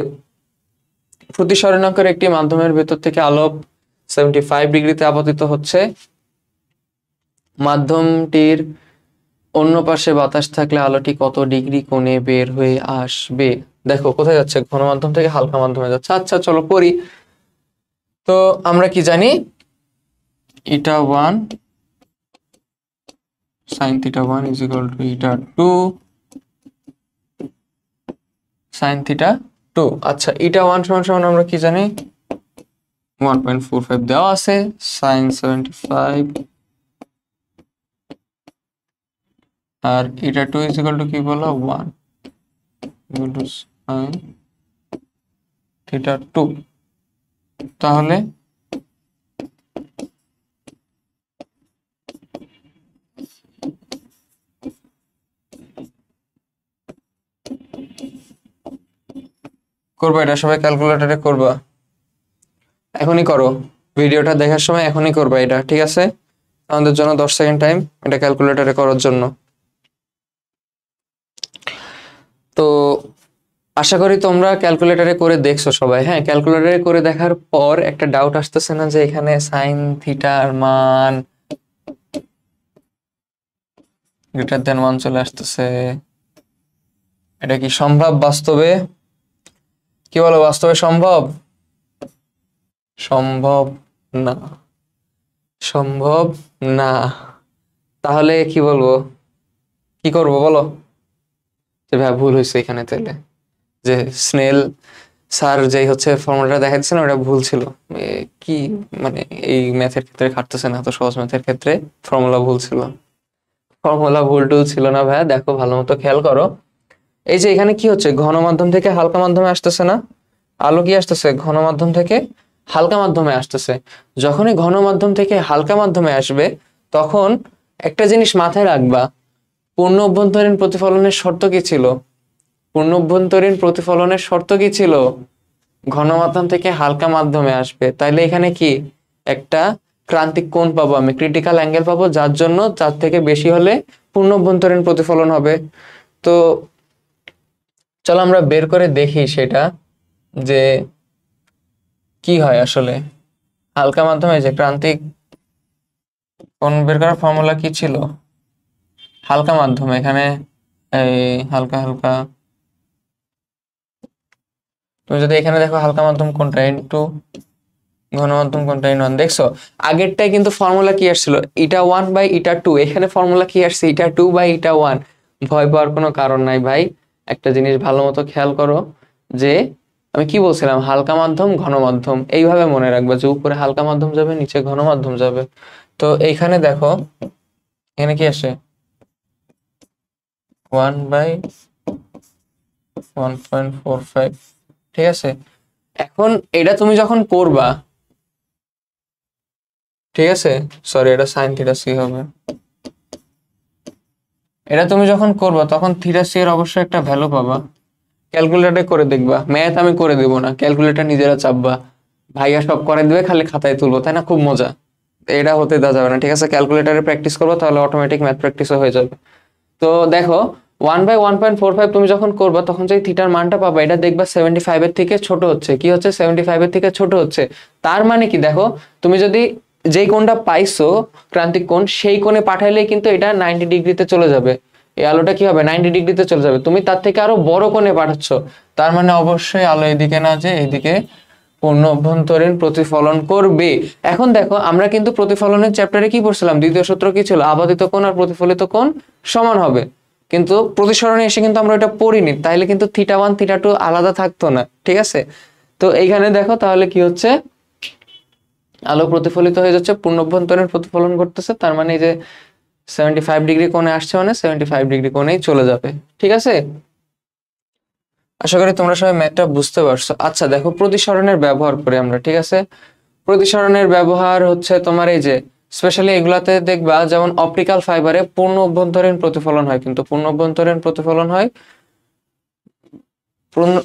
প্রতিসরণাঙ্কের একটি মাধ্যমের ভেতর থেকে আলো 75 ডিগ্রিতে আপতিত হচ্ছে, মাধ্যমটির অন্য পাশে বাতাস থাকলে আলোটি কত ডিগ্রি কোণে বের হয়ে আসবে। দেখো কোথায় যাচ্ছে, ঘন মাধ্যম থেকে হালকা মাধ্যমে যাচ্ছে। আচ্ছা চলো করি। তো আমরা কি জানি, ইটা 1 sin theta 1 is equal two eta 2 sin theta 2। আচ্ছা ইটা 1 সমান সমান আমরা কি জানি, 1.45 দেওয়া আছে, sin 75, আর ইটা 2 ইজ ইকুয়াল টু কি বলো, 1 ইকুয়াল টু sin থিটা 2। তাহলে করবো এটা, সবাই ক্যালকুলেটরে করবা, এখনই করো, ভিডিওটা দেখার সময় এখনই করবা এটা। ঠিক আছে, আমাদের জন্য 10 সেকেন্ড টাইম এটা ক্যালকুলেটরে করার জন্য। তো আশা করি তোমরা ক্যালকুলেটরে করে দেখছো সবাই। হ্যাঁ, ক্যালকুলেটরে করে দেখার পর একটা ডাউট আসতেছে না যে এখানে সাইন থিটার মান গ্রেটার দেন 1 চলে আসতেছে, এটা কি সম্ভব বাস্তবে? কি বলো, বাস্তবে সম্ভব? সম্ভব না, সম্ভব না। তাহলে কি বলবো, কি করবো বলো? যে ভাই ভুল হয়েছে এখানে, তাহলে যে স্নেল স্যার যেই হচ্ছে ফর্মুলাটা দেখাচ্ছিল ওটা ভুল ছিল। কি মানে এই ম্যাথের ক্ষেত্রে খাটতেছে না, তো সহজ ম্যাথের ক্ষেত্রে ফর্মুলা ভুল ছিল। ফর্মুলা ভুল টুল ছিল না ভাইয়া, দেখো ভালো মতো খেয়াল করো। এই যে এখানে কি হচ্ছে, ঘন মাধ্যম থেকে হালকা মাধ্যমে আসতেছে না, আলো কি আসতেছে, ঘন মাধ্যম থেকে হালকা মাধ্যমে আসতেছে। যখনই ঘন মাধ্যম থেকে হালকা মাধ্যমে আসবে তখন একটা জিনিস মাথায় রাখবা, পূর্ণ অভ্যন্তরীণ প্রতিফলনের শর্ত কি ছিল? পূর্ণ অভ্যন্তরীণ প্রতিফলনের শর্ত কি ছিল? ঘন মাধ্যম থেকে হালকা মাধ্যমে আসবে, তাইলে এখানে কি একটা ক্রান্তিক কোণ পাবো, আমি ক্রিটিক্যাল অ্যাঙ্গেল পাবো, যার জন্য তার থেকে বেশি হলে পূর্ণ অভ্যন্তরীণ প্রতিফলন হবে। তো চলো আমরা বের করে দেখি সেটা, যে কি হয় আসলে হালকা মাধ্যমে। যে ক্রান্তিক কোণ বের করার ফর্মুলা কি ছিল হালকা মাধ্যমে, এখানে এই হালকা হালকা, তুমি যদি এখানে দেখো হালকা মাধ্যম কোনটা, N2, ঘন মাধ্যম কোনটা, N1। দেখছো আগেরটাই কিন্তু ফর্মুলা কি আসছিল, ইটা 1 বাই ইটা 2, এখানে ফর্মুলা কি আসছে, ইটা 2 বাই ইটা 1। ভয় পাওয়ার কোনো কারণ নাই ভাই, একটা জিনিস ভালো মতো খেয়াল করো, যে আমি কি বলছিলাম, হালকা মাধ্যম ঘন মাধ্যম এইভাবে মনে রাখবা, যে উপরে হালকা মাধ্যম যাবে নিচে ঘন মাধ্যম যাবে। তো এইখানে দেখো এখানে কি আসে, 1 বাই 1.45। ঠিক আছে, এখন এটা তুমি যখন করবা, ঠিক আছে, সরি এটা সাইন থিটা সি হবে, এটা তুমি যখন করবা তখন থিটা সি এর অবশ্যই একটা ভ্যালু পাবা। ক্যালকুলেটরে করে দেখবা, ম্যাথ আমি করে দেবো না, ক্যালকুলেটর নিজেরা চাপবা, ভাইয়া সব করে দিবে, খালি খাতায় তুলবো, তাই না? খুব মজা, এটা হতে দেওয়া যাবে না। ঠিক আছে, ক্যালকুলেটরে প্র্যাকটিস করবো, তাহলে অটোমেটিক ম্যাথ প্র্যাকটিসও হয়ে যাবে। তো দেখো 1/1.45 তুমি যখন করবা তখন যে থিটার মানটা পাবা এটা দেখবা 75 এর থেকে ছোট হচ্ছে। কি হচ্ছে? 75 এর থেকে ছোট হচ্ছে। তার মানে কি দেখো, তুমি যদি যেই কোণটা পাইছো ক্রান্তিক কোণ, সেই কোণে পাঠাইলেই কিন্তু এটা 90 ডিগ্রিতে চলে যাবে। এই আলোটা কি হবে? 90 ডিগ্রিতে চলে যাবে। তুমি তার থেকে আরো বড় কোণে পাঠাচ্ছ, তার মানে অবশ্যই আলো এদিকে না যে এইদিকে পূর্ণ অভ্যন্তরীণ প্রতিফলন করবে। এখন দেখো, আমরা কিন্তু প্রতিফলনের চ্যাপ্টারে কি পড়ছিলাম? দ্বিতীয় সূত্র কি ছিল? আপাতিত কোণ আর প্রতিফলিত কোণ সমান হবে। কিন্তু প্রতিসরণে এসে কিন্তু আমরা এটা পড়িনি, তাইলে কিন্তু θ1 θ2 আলাদা থাকতো না, ঠিক আছে? তো এইখানে দেখো তাহলে কি হচ্ছে, আলো প্রতিফলিত হয়ে যাচ্ছে, পূর্ণ অভ্যন্তরীণ প্রতিফলন করতেছে, তার মানে এই যে 75 ডিগ্রি কোণে আসছে মানে 75 ডিগ্রি কোণেই চলে যাবে, ঠিক আছে? আশা করি তোমরা সবাই ম্যাথটা বুঝতে পারছো। আচ্ছা দেখো, প্রতিসরণের ব্যবহার করি আমরা, ঠিক আছে? প্রতিসরণের ব্যবহার হচ্ছে তোমার এই যে স্পেশালি এগুলাতে দেখবা, যেমন অপটিক্যাল ফাইবারে পূর্ণ অভ্যন্তরীণ প্রতিফলন হয়, কিন্তু পূর্ণ অভ্যন্তরীণ প্রতিফলন হয়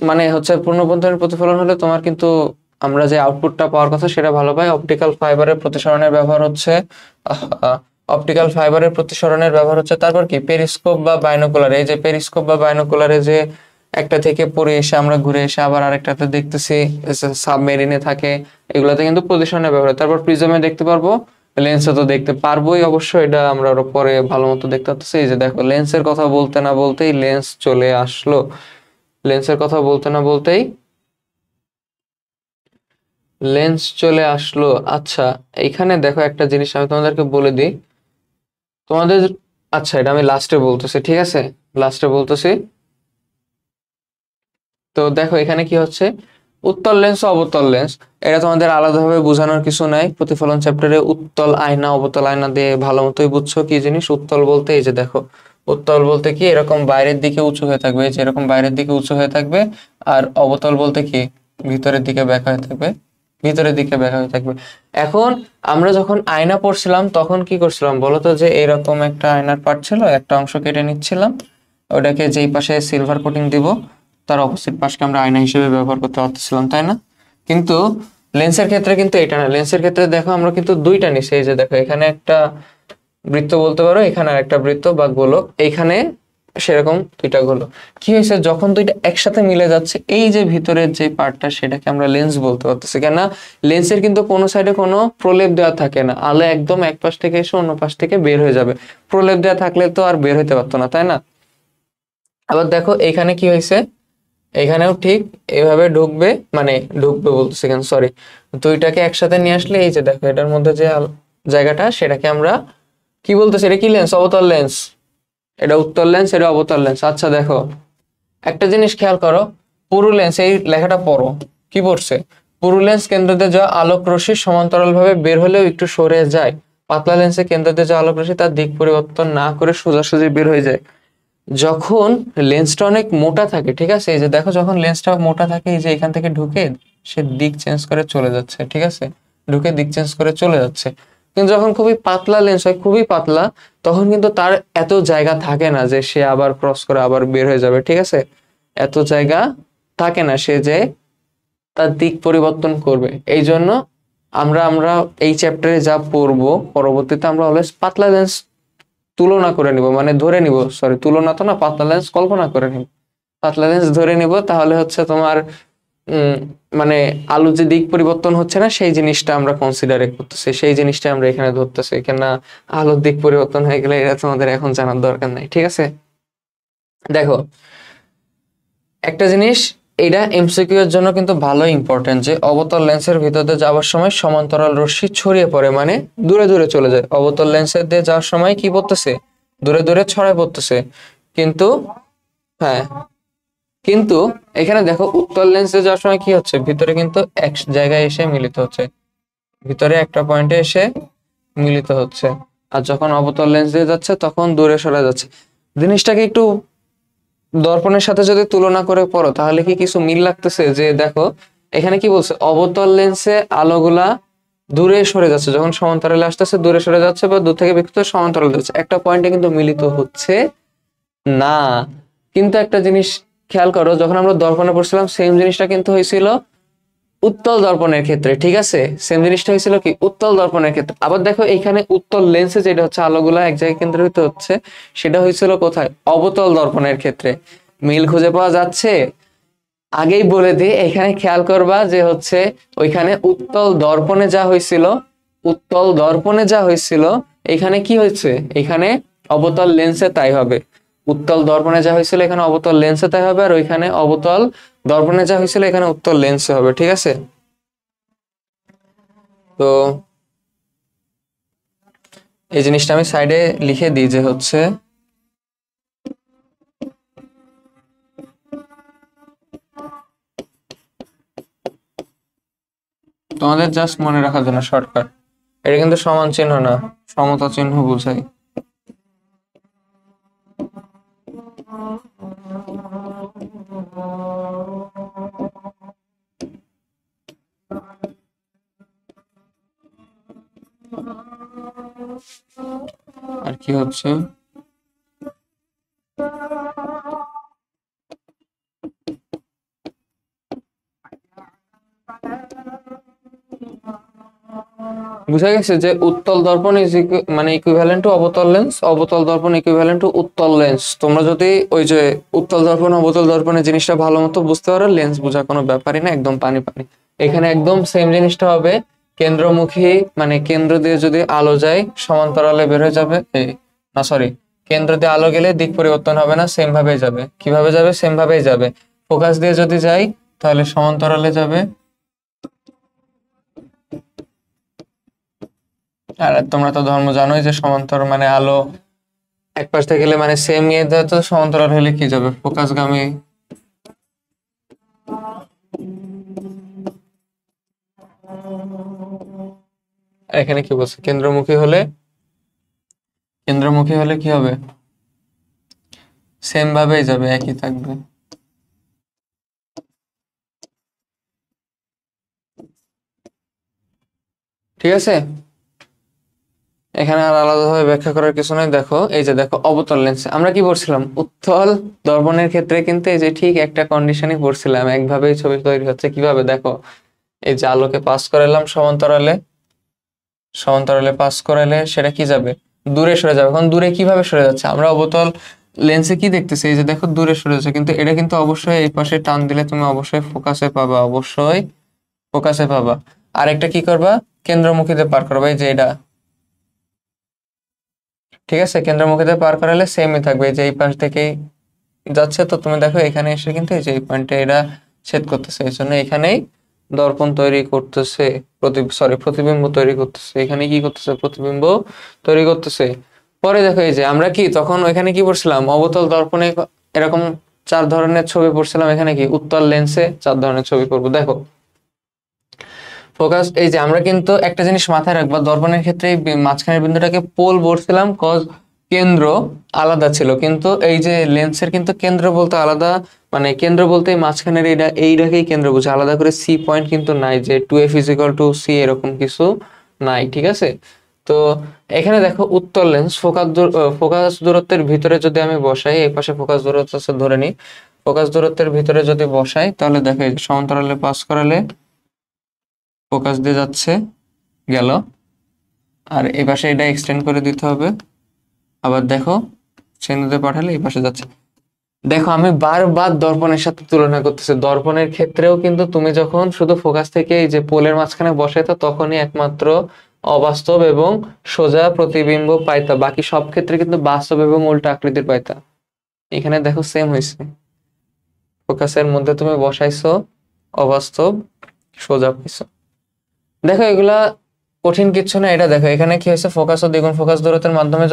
মানে হচ্ছে পূর্ণ অভ্যন্তরীণ প্রতিফলন হলে তোমার কিন্তু আমরা যে আউটপুটটা পাওয়ার কথা সেটা ভালো পাই। অপটিক্যাল ফাইবারের প্রতিসরণের ব্যবহার হচ্ছে অপটিক্যাল ফাইবারের প্রতিসরণের ব্যবহার হচ্ছে তারপর কি পেরিস্কোপ বা বাইনোকুলার। এই যে পেরিস্কোপ বা বাইনোকুলারে যে একটা থেকে পড়ে এসে আমরা ঘুরে এসে আবার আরেকটাতে দেখতেছি, সাবমেরিনে থাকে, এগুলাতে কিন্তু প্রতিসরণের ব্যবহার। তারপর প্রিজমে দেখতে পারবো, লেন্সে তো দেখতে পারবোই অবশ্যই, এটা আমরা আরো পরে ভালো মতো দেখতে পাচ্ছি। এই যে দেখো, লেন্সের কথা বলতে না বলতেই লেন্স চলে আসলো, লেন্সের কথা বলতে না বলতেই লেন্স চলে আসলো। আচ্ছা, এইখানে দেখো একটা জিনিস আমি তোমাদেরকে বলে দিই তোমাদের, আচ্ছা এটা আমি লাস্টে বলতেছি, ঠিক আছে? লাস্টে বলতেছি। তো দেখো এখানে কি হচ্ছে, উত্তল লেন্স ও অবতল লেন্স, এটা তোমাদের আলাদাভাবে বোঝানোর কিছু নাই। প্রতিফলন চ্যাপ্টারে উত্তল আয়না অবতল আয়না দিয়ে ভালো মতোই বুঝছো কি জিনিস। উত্তল বলতে এই যে দেখো, উত্তল বলতে কি এরকম বাইরের দিকে উঁচু হয়ে থাকবে, এই যে এরকম বাইরের দিকে উঁচু হয়ে থাকবে। আর অবতল বলতে কি ভিতরের দিকে বেঁকা হয়ে থাকবে, ভিতরের দিকে বেঁকা হয়ে থাকবে। এখন আমরা যখন আয়না পড়ছিলাম তখন কি করছিলাম বলতো, যে এরকম একটা আয়নার পার্ট ছিল, একটা অংশ কেটে নিচ্ছিলাম, ওটাকে যেই পাশে সিলভার কোটিং দিব তার অপোজিট পাশকে আমরা আয়না হিসেবে ব্যবহার করতে পারতেছিলাম, তাই না? কিন্তু লেন্সের ক্ষেত্রে কিন্তু এটা না। লেন্সের ক্ষেত্রে দেখো আমরা কিন্তু দুইটা নিছি, এই যে দেখো এখানে একটা বৃত্ত বলতে পারো, এখানে আর একটা বৃত্ত বা গোলক, এইখানে সেরকম দুইটা গোলক। কি হয়েছে, যখন দুইটা একসাথে মিলে যাচ্ছে, এই যে ভিতরের যে পার্টটা সেটাকে আমরা লেন্স বলতে পারতেছি। কেন? লেন্সের কিন্তু কোনো সাইডে কোনো প্রলেপ দেওয়া থাকে না, আলো একদম এক পাশ থেকে এসে অন্য পাশ থেকে বের হয়ে যাবে। প্রলেপ দেওয়া থাকলে তো আর বের হইতে পারতো না, তাই না? আবার দেখো এইখানে কি হয়েছে, এখানেও ঠিক এইভাবে ঢুকবে, মানে ঢুকবে বলতেছি কেন, সরি, দুইটাকে একসাথে নিয়ে আসলে এই যে দেখো এটার মধ্যে যে জায়গাটা সেটাকে আমরা কি বলতেছি, এটা কি লেন্স? অবতল লেন্স। এটা উত্তল লেন্স, এটা অবতল লেন্স। আচ্ছা দেখো একটা জিনিস খেয়াল করো, পুরু লেন্স, এই লেখাটা পড়ো, কি পড়ছে? পুরু লেন্স কেন্দ্রতে যাওয়া আলোক রশ্মি সমান্তরাল ভাবে বের হলেও একটু সরে যায়। পাতলা লেন্সে কেন্দ্রতে যাওয়া আলোক রশ্মি তার দিক পরিবর্তন না করে সোজাসুজি বের হয়ে যায়। যখন লেন্সটা অনেক মোটা থাকে, ঠিক আছে, এই যে দেখো যখন লেন্সটা মোটা থাকে, এই যে এখান থেকে ঢুকে সে দিক চেঞ্জ করে চলে যাচ্ছে, ঠিক আছে, ঢুকে দিক চেঞ্জ করে চলে যাচ্ছে। কিন্তু যখন খুবই পাতলা লেন্স হয়, খুবই পাতলা, তখন কিন্তু তার এত জায়গা থাকে না যে সে আবার ক্রস করে আবার বের হয়ে যাবে, ঠিক আছে? এত জায়গা থাকে না সে যে তার দিক পরিবর্তন করবে। এই জন্য আমরা আমরা এই চ্যাপ্টারে যা পড়বো পরবর্তীতে আমরা অলওয়েজ পাতলা লেন্স তুলনা করে নিব, মানে ধরে নিব, সরি তুলনা তো না, পাতলা লেন্স কল্পনা করে নিব, পাতলা লেন্স ধরে নিব। তাহলে হচ্ছে তোমার মানে আলু যে দিক পরিবর্তন হচ্ছে না সেই জিনিসটা আমরা কনসিডারে করতেছি, সেই জিনিসটা আমরা এখানে ধরতেছি। কেন আলুর দিক পরিবর্তন হয়ে গেলে এটা তোমাদের এখন জানার দরকার নাই, ঠিক আছে? দেখো একটা জিনিস, এটা এমসিকিউ এর জন্য কিন্তু ভালো ইম্পর্টেন্ট, যে অবতল লেন্সের ভিতর দিয়ে যাওয়ার সময় সমান্তরাল রশ্মি ছড়িয়ে পড়ে, মানে দূরে দূরে চলে যায়। অবতল লেন্সের দিয়ে যাওয়ার সময় কি পড়তেছে? দূরে দূরে ছড়ায় পড়তেছে। কিন্তু হ্যাঁ, কিন্তু এখানে দেখো উত্তল লেন্সে যাওয়ার সময় কি হচ্ছে, ভিতরে কিন্তু এক জায়গায় এসে মিলিত হচ্ছে, ভিতরে একটা পয়েন্টে এসে মিলিত হচ্ছে। আর যখন অবতল লেন্স দিয়ে যাচ্ছে তখন দূরে সরে যাচ্ছে। জিনিসটাকে একটু দর্পণের সাথে যদি তুলনা করে পড়ো তাহলে কি কিছু মিল লাগতেছে? যে দেখো এখানে কি বলছে, অবতল লেন্সে আলোগুলা দূরে সরে যাচ্ছে, যখন সমান্তরালে আসতেছে দূরে সরে যাচ্ছে, বা দূর থেকে বিক্ষিপ্ত সমান্তরালে যাচ্ছে, একটা পয়েন্টে কিন্তু মিলিত হচ্ছে না। কিন্তু একটা জিনিস খেয়াল করো, যখন আমরা দর্পণে পড়ছিলাম সেম জিনিসটা কিন্তু হয়েছিল উত্তল দর্পণের ক্ষেত্রে, ঠিক আছে, সেম জিনিসটা হয়েছিল কি উত্তল দর্পণের ক্ষেত্রে। আবার দেখো এইখানে উত্তল লেন্সে যেটা হচ্ছে আলোগুলা এক জায়গায় কেন্দ্রিত হচ্ছে, সেটা হয়েছিল কোথায়, অবতল দর্পণের ক্ষেত্রে। মিল খুঁজে পাওয়া যাচ্ছে? আগেই বলে দিই, এখানে খেয়াল করবা যে হচ্ছে ওইখানে উত্তল দর্পণে যা হয়েছিল, উত্তল দর্পণে যা হয়েছিল এখানে কি হয়েছে, এখানে অবতল লেন্সে তাই হবে। উত্তল দর্পণে যা হয়েছিল এখানে অবতল লেন্সে তাই হবে, আর ওইখানে অবতল দর্পণে যা হয়েছিল এখানে উত্তল লেন্সে হবে, ঠিক আছে। তো এই জিনিসটা আমি সাইডে লিখে দিই যে হচ্ছে তোমাদের জাস্ট মনে রাখার জন্য শর্টকাট। এটা কিন্তু সমান চিহ্ন না, সমতা চিহ্ন বোঝাই। আর কি হচ্ছে, বুঝা গেছে যে উত্তল দর্পণ ইজ মানে equivalent to অবতল lens, অবতল Darpan equivalent to উত্তল লেন্স। তোমরা যদি ওই যে উত্তল দর্পণ অবতল দর্পণের জিনিসটা ভালো মতো বুঝতে পারো, লেন্স বোঝা কোনো ব্যাপারই না, একদম পানি পানি। এখানে একদম সেম জিনিসটা হবে, কেন্দ্রমুখী মানে কেন্দ্র দিয়ে যদি আলো যায় সমান্তরালে বের হয়ে যাবে, না সরি, কেন্দ্র দিয়ে আলো গেলে দিক পরিবর্তন হবে না, সেম ভাবেই যাবে। কিভাবে যাবে, সেম ভাবেই যাবে। ফোকাস দিয়ে যদি যাই তাহলে সমান্তরালে যাবে। আর তোমরা তো ধর্ম জানোই যে সমান্তর মানে আলো এক পাশ থেকে গেলে মানে সেম ইয়ে দেয়, তো সমান্তরাল হলে কি যাবে, ফোকাসগামী। এখানে কি বলছে, কেন্দ্রমুখী হলে, কেন্দ্রমুখী হলে কি হবে, সেম ভাবেই যাবে, একই থাকবে। ঠিক আছে, এখানে আর আলাদাভাবে ব্যাখ্যা করার কিছু নাই। দেখো এই যে দেখো অবতল লেন্স আমরা কি পড়ছিলাম, উত্তল দর্পণের ক্ষেত্রে কিন্তু এই যে ঠিক একটা কন্ডিশনই পড়ছিলাম, একভাবেই ছবি তৈরি হচ্ছে। কিভাবে দেখো, এই যে আলোকে পাস করালাম সমান্তরালে, সমান্তরালে পাস করালে সেটা কি যাবে, দূরে সরে যাবে। এখন দূরে কিভাবে সরে যাচ্ছে, আমরা অবতল লেন্সে কি দেখতেছি, এই যে দেখো দূরে সরে যাচ্ছে, কিন্তু এটা কিন্তু অবশ্যই এই পাশে টান দিলে তুমি অবশ্যই ফোকাসে পাবা, অবশ্যই ফোকাসে পাবা। আর একটা কি করবা, কেন্দ্রমুখীতে পার করবা, এই যে এটা, ঠিক আছে, কেন্দ্রমুখীতে পার করালে সেমই থাকবে, এই যে এই পাশ থেকেই যাচ্ছে। তো তুমি দেখো এখানে এসে কিন্তু এই যে এই পয়েন্টে এরা ছেদ করতেছে, এই জন্য এখানেই দর্পণ তৈরি করতেছে, প্রতিবিম্ব তৈরি করতেছে। এখানে কি করতেছে, প্রতিবিম্ব তৈরি করতেছে। পরে দেখো এই যে আমরা কি তখন ওইখানে কি পড়ছিলাম, অবতল দর্পণে এরকম 4 ধরনের ছবি পড়ছিলাম, এখানে কি উত্তল লেন্সে 4 ধরনের ছবি পড়বো। দেখো ফোকাস, এই যে আমরা কিন্তু একটা জিনিস মাথায় রাখবো, দর্পণের ক্ষেত্রে এই মাঝখানের বিন্দুটাকে পোল বলছিলাম, কজ কেন্দ্র আলাদা ছিল, কিন্তু এই যে লেন্সের কিন্তু কেন্দ্র বলতে আলাদা, মানে কেন্দ্র বলতে মাঝখানের এইটাকেই কেন্দ্র বোঝা, আলাদা করে সি পয়েন্ট কিন্তু নাই যে 2f ইজিক্যাল টু সি, এরকম কিছু নাই, ঠিক আছে। তো এখানে দেখো উত্তল লেন্স ফোকাস দূরত্বের ভিতরে যদি আমি বসাই, এই পাশে ফোকাস দূরত্ব আছে ধরে নিই, ফোকাস দূরত্বের ভিতরে যদি বসাই তাহলে দেখো এই যে সমান্তরালে পাস করালে ফোকাস দিয়ে যাচ্ছে, গেল। আর এই পাশে এটা এক্সটেন্ড করে দিতে হবে, আবার দেখো কেন্দ্রে পাঠালে এই পাশে যাচ্ছে। দেখো আমি বারবার দর্পণের সাথে তুলনা করতেছি, দর্পণের ক্ষেত্রেও কিন্তু তুমি যখন শুধু ফোকাস থেকে এই যে পোলের মাঝখানে বসাইতো তখনই একমাত্র অবাস্তব এবং সোজা প্রতিবিম্ব পাইতা, বাকি সব ক্ষেত্রে কিন্তু বাস্তব এবং উল্টা আকৃতির পাইতা। এখানে দেখো সেম হয়েছে, ফোকাসের মধ্যে তুমি বসাইছো অবাস্তব, সোজা পাইছো। দেখো এগুলা কঠিন কিছু না, এটা দেখো এখানে কি হয়েছে, ফোকাস ও দ্বিগুণ ফোকাস দূরত্বের মাধ্যমে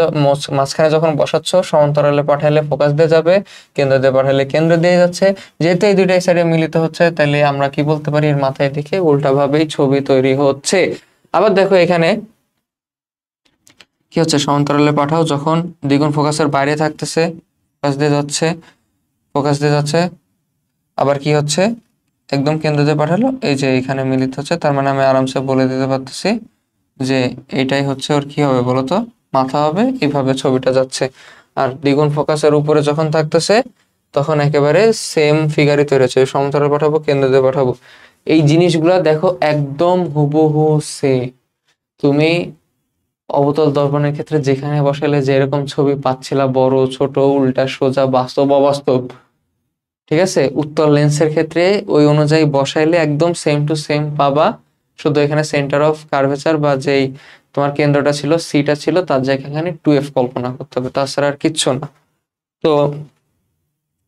মাঝখানে যখন বসাচ্ছ সমান্তরালে পাঠালে ফোকাস দিয়ে যাবে, কেন্দ্র দিয়ে পাঠালে কেন্দ্র দিয়ে যাচ্ছে। যেহেতু এই দুইটা সাইডে মিলিত হচ্ছে, তাহলে আমরা কি বলতে পারি, এর মাথায় দিকে উল্টা ভাবেই ছবি তৈরি হচ্ছে। আবার দেখো এখানে কি হচ্ছে, সমান্তরালে পাঠাও যখন দ্বিগুণ ফোকাসের বাইরে থাকতেছে, ফোকাস দিয়ে যাচ্ছে, ফোকাস দিয়ে যাচ্ছে, আবার কি হচ্ছে, একদম কেন্দ্র দিয়ে পাঠালো, এই যে এখানে মিলিত হচ্ছে। তার মানে আমি আরামসে বলে দিতে পারতেছি যে এটাই হচ্ছে ওর কি হবে বলতো, মাথা হবে, এইভাবে ছবিটা যাচ্ছে। আর দ্বিগুণ ফোকাসের উপরে যখন থাকতেছে তখন একেবারে সেম ফিগারই তৈরি হচ্ছে, সমান্তরাল পাঠাবো কেন্দ্র দিয়ে পাঠাবো, এই জিনিসগুলা দেখো একদম হুবহু সে তুমি অবতল দর্পণের ক্ষেত্রে যেখানে বসালে যেরকম ছবি পাচ্ছিলা, বড় ছোট উল্টা সোজা বাস্তব অবাস্তব, ঠিক আছে, উত্তল লেন্সের ক্ষেত্রে ওই অনুযায়ী বসাইলে একদম সেম টু সেম পাবা। শুধু এখানে সেন্টার অফ কার্ভেচার বা যেই তোমার কেন্দ্রটা ছিল, সিটা ছিল, তার জায়গায় এখানে 2f কল্পনা করতে হবে, তাছাড়া আর কিচ্ছু না। তো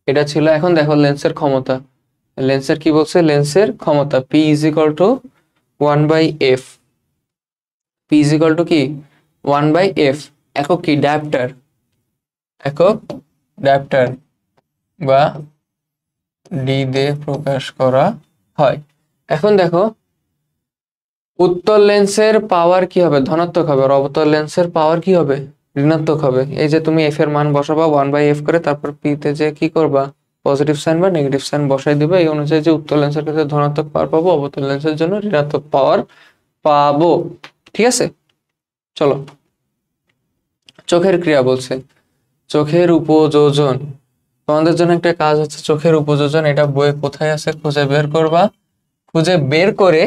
এটা ছিল। এখন দেখো লেন্সের ক্ষমতা। লেন্সের কি বলছে? লেন্সের ক্ষমতা P is equal two 1/f। P is equal to কি? 1/f। একক কি? ডায়াপ্টার। একক ডায়াপ্টার বা ডি দিয়ে প্রকাশ করা হয়। এখন দেখো উত্তল লেন্সের পাওয়ার কি হবে? ধনাত্মক হবে। আর অবতল লেন্সের পাওয়ার কি হবে? ঋণাত্মক হবে। এই যে তুমি এফ এর মান বসাবা 1/f করে, তারপর পি তে যে কি করবা? পজিটিভ সাইন বা নেগেটিভ সাইন বসাই দিবে। এই অনুযায়ী যে উত্তল লেন্সের ক্ষেত্রে ধনাত্মক পাওয়ার পাবো, অবতল লেন্সের জন্য ঋণাত্মক পাওয়ার পাবো। ঠিক আছে, চলো চোখের ক্রিয়া বলছে। চোখের উপযোজন। তোমাদের জন্য একটা কাজ হচ্ছে চোখের উপযোজন। এটা বইয়ে কোথায় আছে খুঁজে বের করবা। খুঁজে বের করে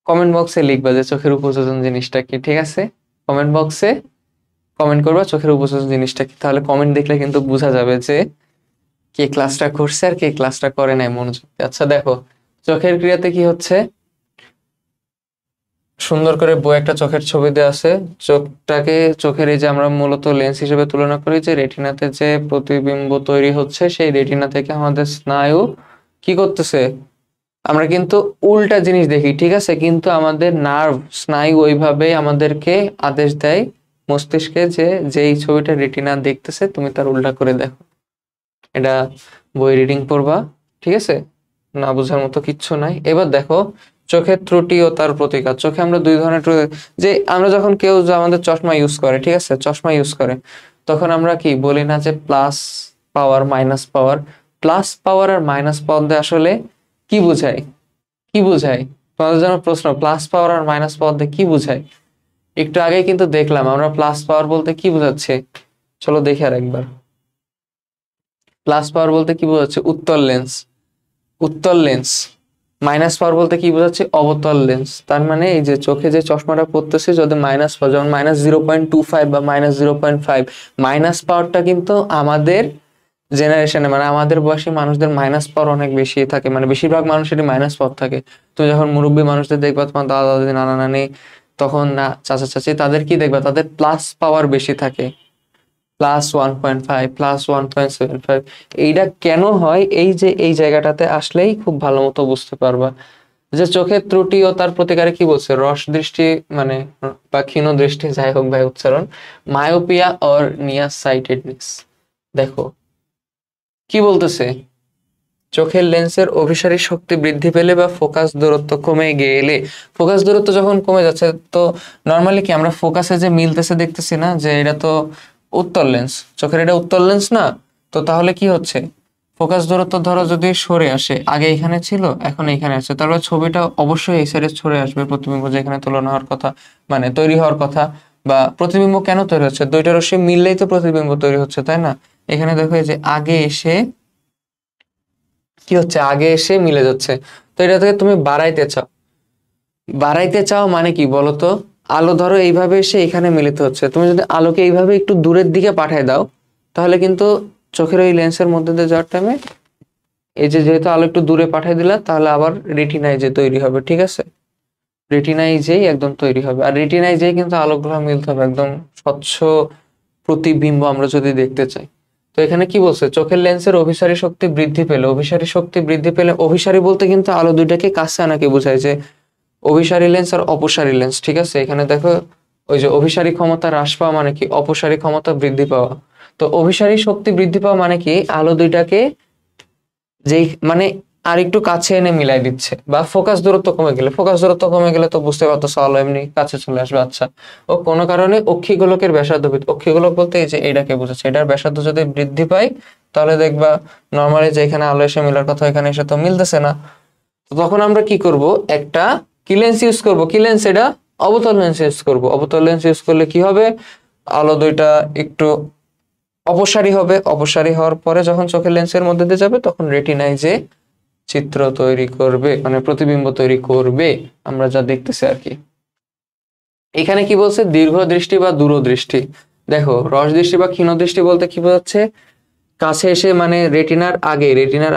কমেন্ট বক্সে লিখবা যে চোখের উপযোজন জিনিসটা কি। ঠিক আছে, কমেন্ট বক্সে কমেন্ট করবা চোখের উপযোজন জিনিসটা কি। তাহলে কমেন্ট দেখলে কিন্তু বোঝা যাবে যে কে ক্লাসটা করছে আর কে ক্লাসটা করে নাই মনোযোগ দিয়ে। আচ্ছা দেখো চোখের ক্রিয়াতে কি হচ্ছে, সুন্দর করে বই একটা চোখের ছবি দেওয়া আছে। চোখটাকে, চোখের এই যে আমরা মূলত লেন্স হিসেবে তুলনা করি, যে রেটিনাতে যে প্রতিবিম্ব তৈরি হচ্ছে, সেই রেটিনা থেকে আমাদের স্নায়ু কি করতেছে, আমরা কিন্তু উল্টা জিনিস দেখি। ঠিক আছে, কিন্তু আমাদের নার্ভ স্নায়ু ওইভাবে আমাদেরকে আদেশ দেয় মস্তিষ্কে যে যেই ছবিটা রেটিনা দেখতেছে তুমি তার উল্টা করে দেখো। এটা বই রিডিং পড়বা। ঠিক আছে, না বোঝার মতো কিচ্ছু নাই। এবার দেখো চোখের ত্রুটি ও তার প্রতিকার। চোখে আমরা দুই ধরনের ত্রুটি, যে আমরা যখন কেউ যে আমাদের চশমা ইউজ করে, ঠিক আছে, চশমা ইউজ করে, তখন আমরা কি বলি না যে plus power minus power. Plus power আর মাইনাস পাওয়ার দিয়ে আসলে কি বোঝায়? কি বোঝায়? তোমাদের জন্য প্রশ্ন, প্লাস পাওয়ার আর মাইনাস পাওয়ার দিয়ে কি বোঝায়? একটু আগে কিন্তু দেখলাম আমরা প্লাস পাওয়ার বলতে কি বোঝাচ্ছে। চলো দেখি আর একবার। প্লাস পাওয়ার বলতে কি বোঝাচ্ছে? উত্তল লেন্স। উত্তল লেন্স। মাইনাস পাওয়ার বলতে কি বোঝাচ্ছে? অবতল লেন্স। তার মানে এই যে চোখে যে চশমাটা পড়তেছে যদি মাইনাস পাওয়ার, যেমন -0.25 বা -0.5, মাইনাস পাওয়ারটা কিন্তু আমাদের জেনারেশনে মানে আমাদের বয়সী মানুষদের মাইনাস পাওয়ার অনেক বেশি থাকে, মানে বেশিরভাগ মানুষেরই মাইনাস পাওয়ার থাকে। তুমি যখন মুরব্বী মানুষদের দেখবা, তোমার দাদা দাদি নানা নানি, তখন না চাচা চাচি, তাদের কি দেখবা? তাদের প্লাস পাওয়ার বেশি থাকে, +1.5, +1.75। এইটা কেন হয়? এই যে এই জায়গাটাতে আসলেই খুব ভালো মতো বুঝতে পারবা যে চোখের ত্রুটি ও তার প্রতিকারে কি বলছে। রস দৃষ্টি মানে বা ক্ষীণ দৃষ্টি, যাই হোক ভাই উচ্চারণ, মায়োপিয়া অর নিয়ার সাইটেডনেস। দেখো কি বলতেছে, চোখের লেন্সের অভিসারী শক্তি বৃদ্ধি পেলে বা ফোকাস দূরত্ব কমে গেলে। ফোকাস দূরত্ব যখন কমে যাচ্ছে, তো নর্মালি কি আমরা ফোকাসে যে মিলতেছে দেখতেছি না, যে এটা তো উত্তল লেন্স, চোখের এটা উত্তল লেন্স না, তো তাহলে কি হচ্ছে, ফোকাস দূরত্ব ধরো যদি সরে আসে, আগে এখানে ছিল এখন এখানে আছে, তাহলে ছবিটা অবশ্যই এই সাইডে সরে আসবে। প্রতিবিম্ব যেখানে তুলনা হওয়ার কথা মানে তৈরি হওয়ার কথা, বা প্রতিবিম্ব কেন তৈরি হচ্ছে, দুইটা রশ্মি মিললেই তো প্রতিবিম্ব তৈরি হচ্ছে, তাই না? এখানে দেখো এই যে আগে এসে কি হচ্ছে, আগে এসে মিলে যাচ্ছে। তো এটা থেকে তুমি বাড়াইতে চাও। বাড়াইতে চাও মানে কি বলতো? আলো ধরো এইভাবে এসে এখানে মিলিত হচ্ছে, তুমি যদি আলোকে এইভাবে একটু দূরের দিকে পাঠায় দাও, তাহলে কিন্তু চোখের ওই লেন্সের মধ্যে দিয়ে যাওয়ার টাইমে এই যে যেহেতু আলো একটু দূরে পাঠিয়ে দিলা, তাহলে আবার রেটিনায় যে তৈরি হবে। ঠিক আছে, রেটিনায় যেই একদম তৈরি হবে। আর রেটিনায় যেই কিন্তু আলোগুলো মিলতে হবে একদম স্বচ্ছ প্রতিবিম্ব আমরা যদি দেখতে চাই। তো এখানে কি বলছে, চোখের লেন্সের অভিসারী শক্তি বৃদ্ধি পেলে। অভিসারী শক্তি বৃদ্ধি পেলে, অভিসারী বলতে কিন্তু আলো দুইটাকে কাছে আনাকে বোঝায়, যে অভিসারী লেন্স আর অপসারী লেন্স। ঠিক আছে, এখানে দেখো ওই যে অভিসারী ক্ষমতা হ্রাস পাওয়া মানে কি, অপসারী ক্ষমতা বৃদ্ধি পাওয়া। তো অভিসারী শক্তি বৃদ্ধি পাওয়া মানে কি, আলো দুইটাকে যেই মানে আর একটু কাছে এনে মিলাই দিচ্ছে। বা ফোকাস দূরত্ব কমে গেলে, ফোকাস দূরত্ব কমে গেলে তো বুঝতে পারতো আলো এমনি কাছে চলে আসবে। আচ্ছা, ও কোনো কারণে অক্ষিগোলকের ব্যাসার্ধ বৃদ্ধি, অক্ষিগোলক বলতে এই যে এটাকে বোঝাচ্ছে, এটার ব্যাসার্ধ যদি বৃদ্ধি পায়, তাহলে দেখবা নর্মালি যে এখানে আলো এসে মিলার কথা এখানে এসে তো মিলতেছে না। তো তখন আমরা কি করব, একটা কি লেন্স ইউজ করব, কি লেন্স, এটা অবতল লেন্স ইউজ করব। অবতল লেন্স ইউজ করলে কি হবে, আলো দুইটা একটু অপসারী হবে। অপসারী হওয়ার পরে যখন চোখের লেন্সের মধ্যে দিয়ে যাবে, তখন রেটিনায় যে চিত্র তৈরি করবে, মানে প্রতিবিম্ব তৈরি করবে, আমরা যা দেখতেছি আর কি। এখানে কি বলছে, দীর্ঘ দৃষ্টি বা দূরদৃষ্টি। দেখো রস দৃষ্টি বা ক্ষীণ দৃষ্টি বলতে কি বোঝাচ্ছে, কাছে এসে মানে রেটিনার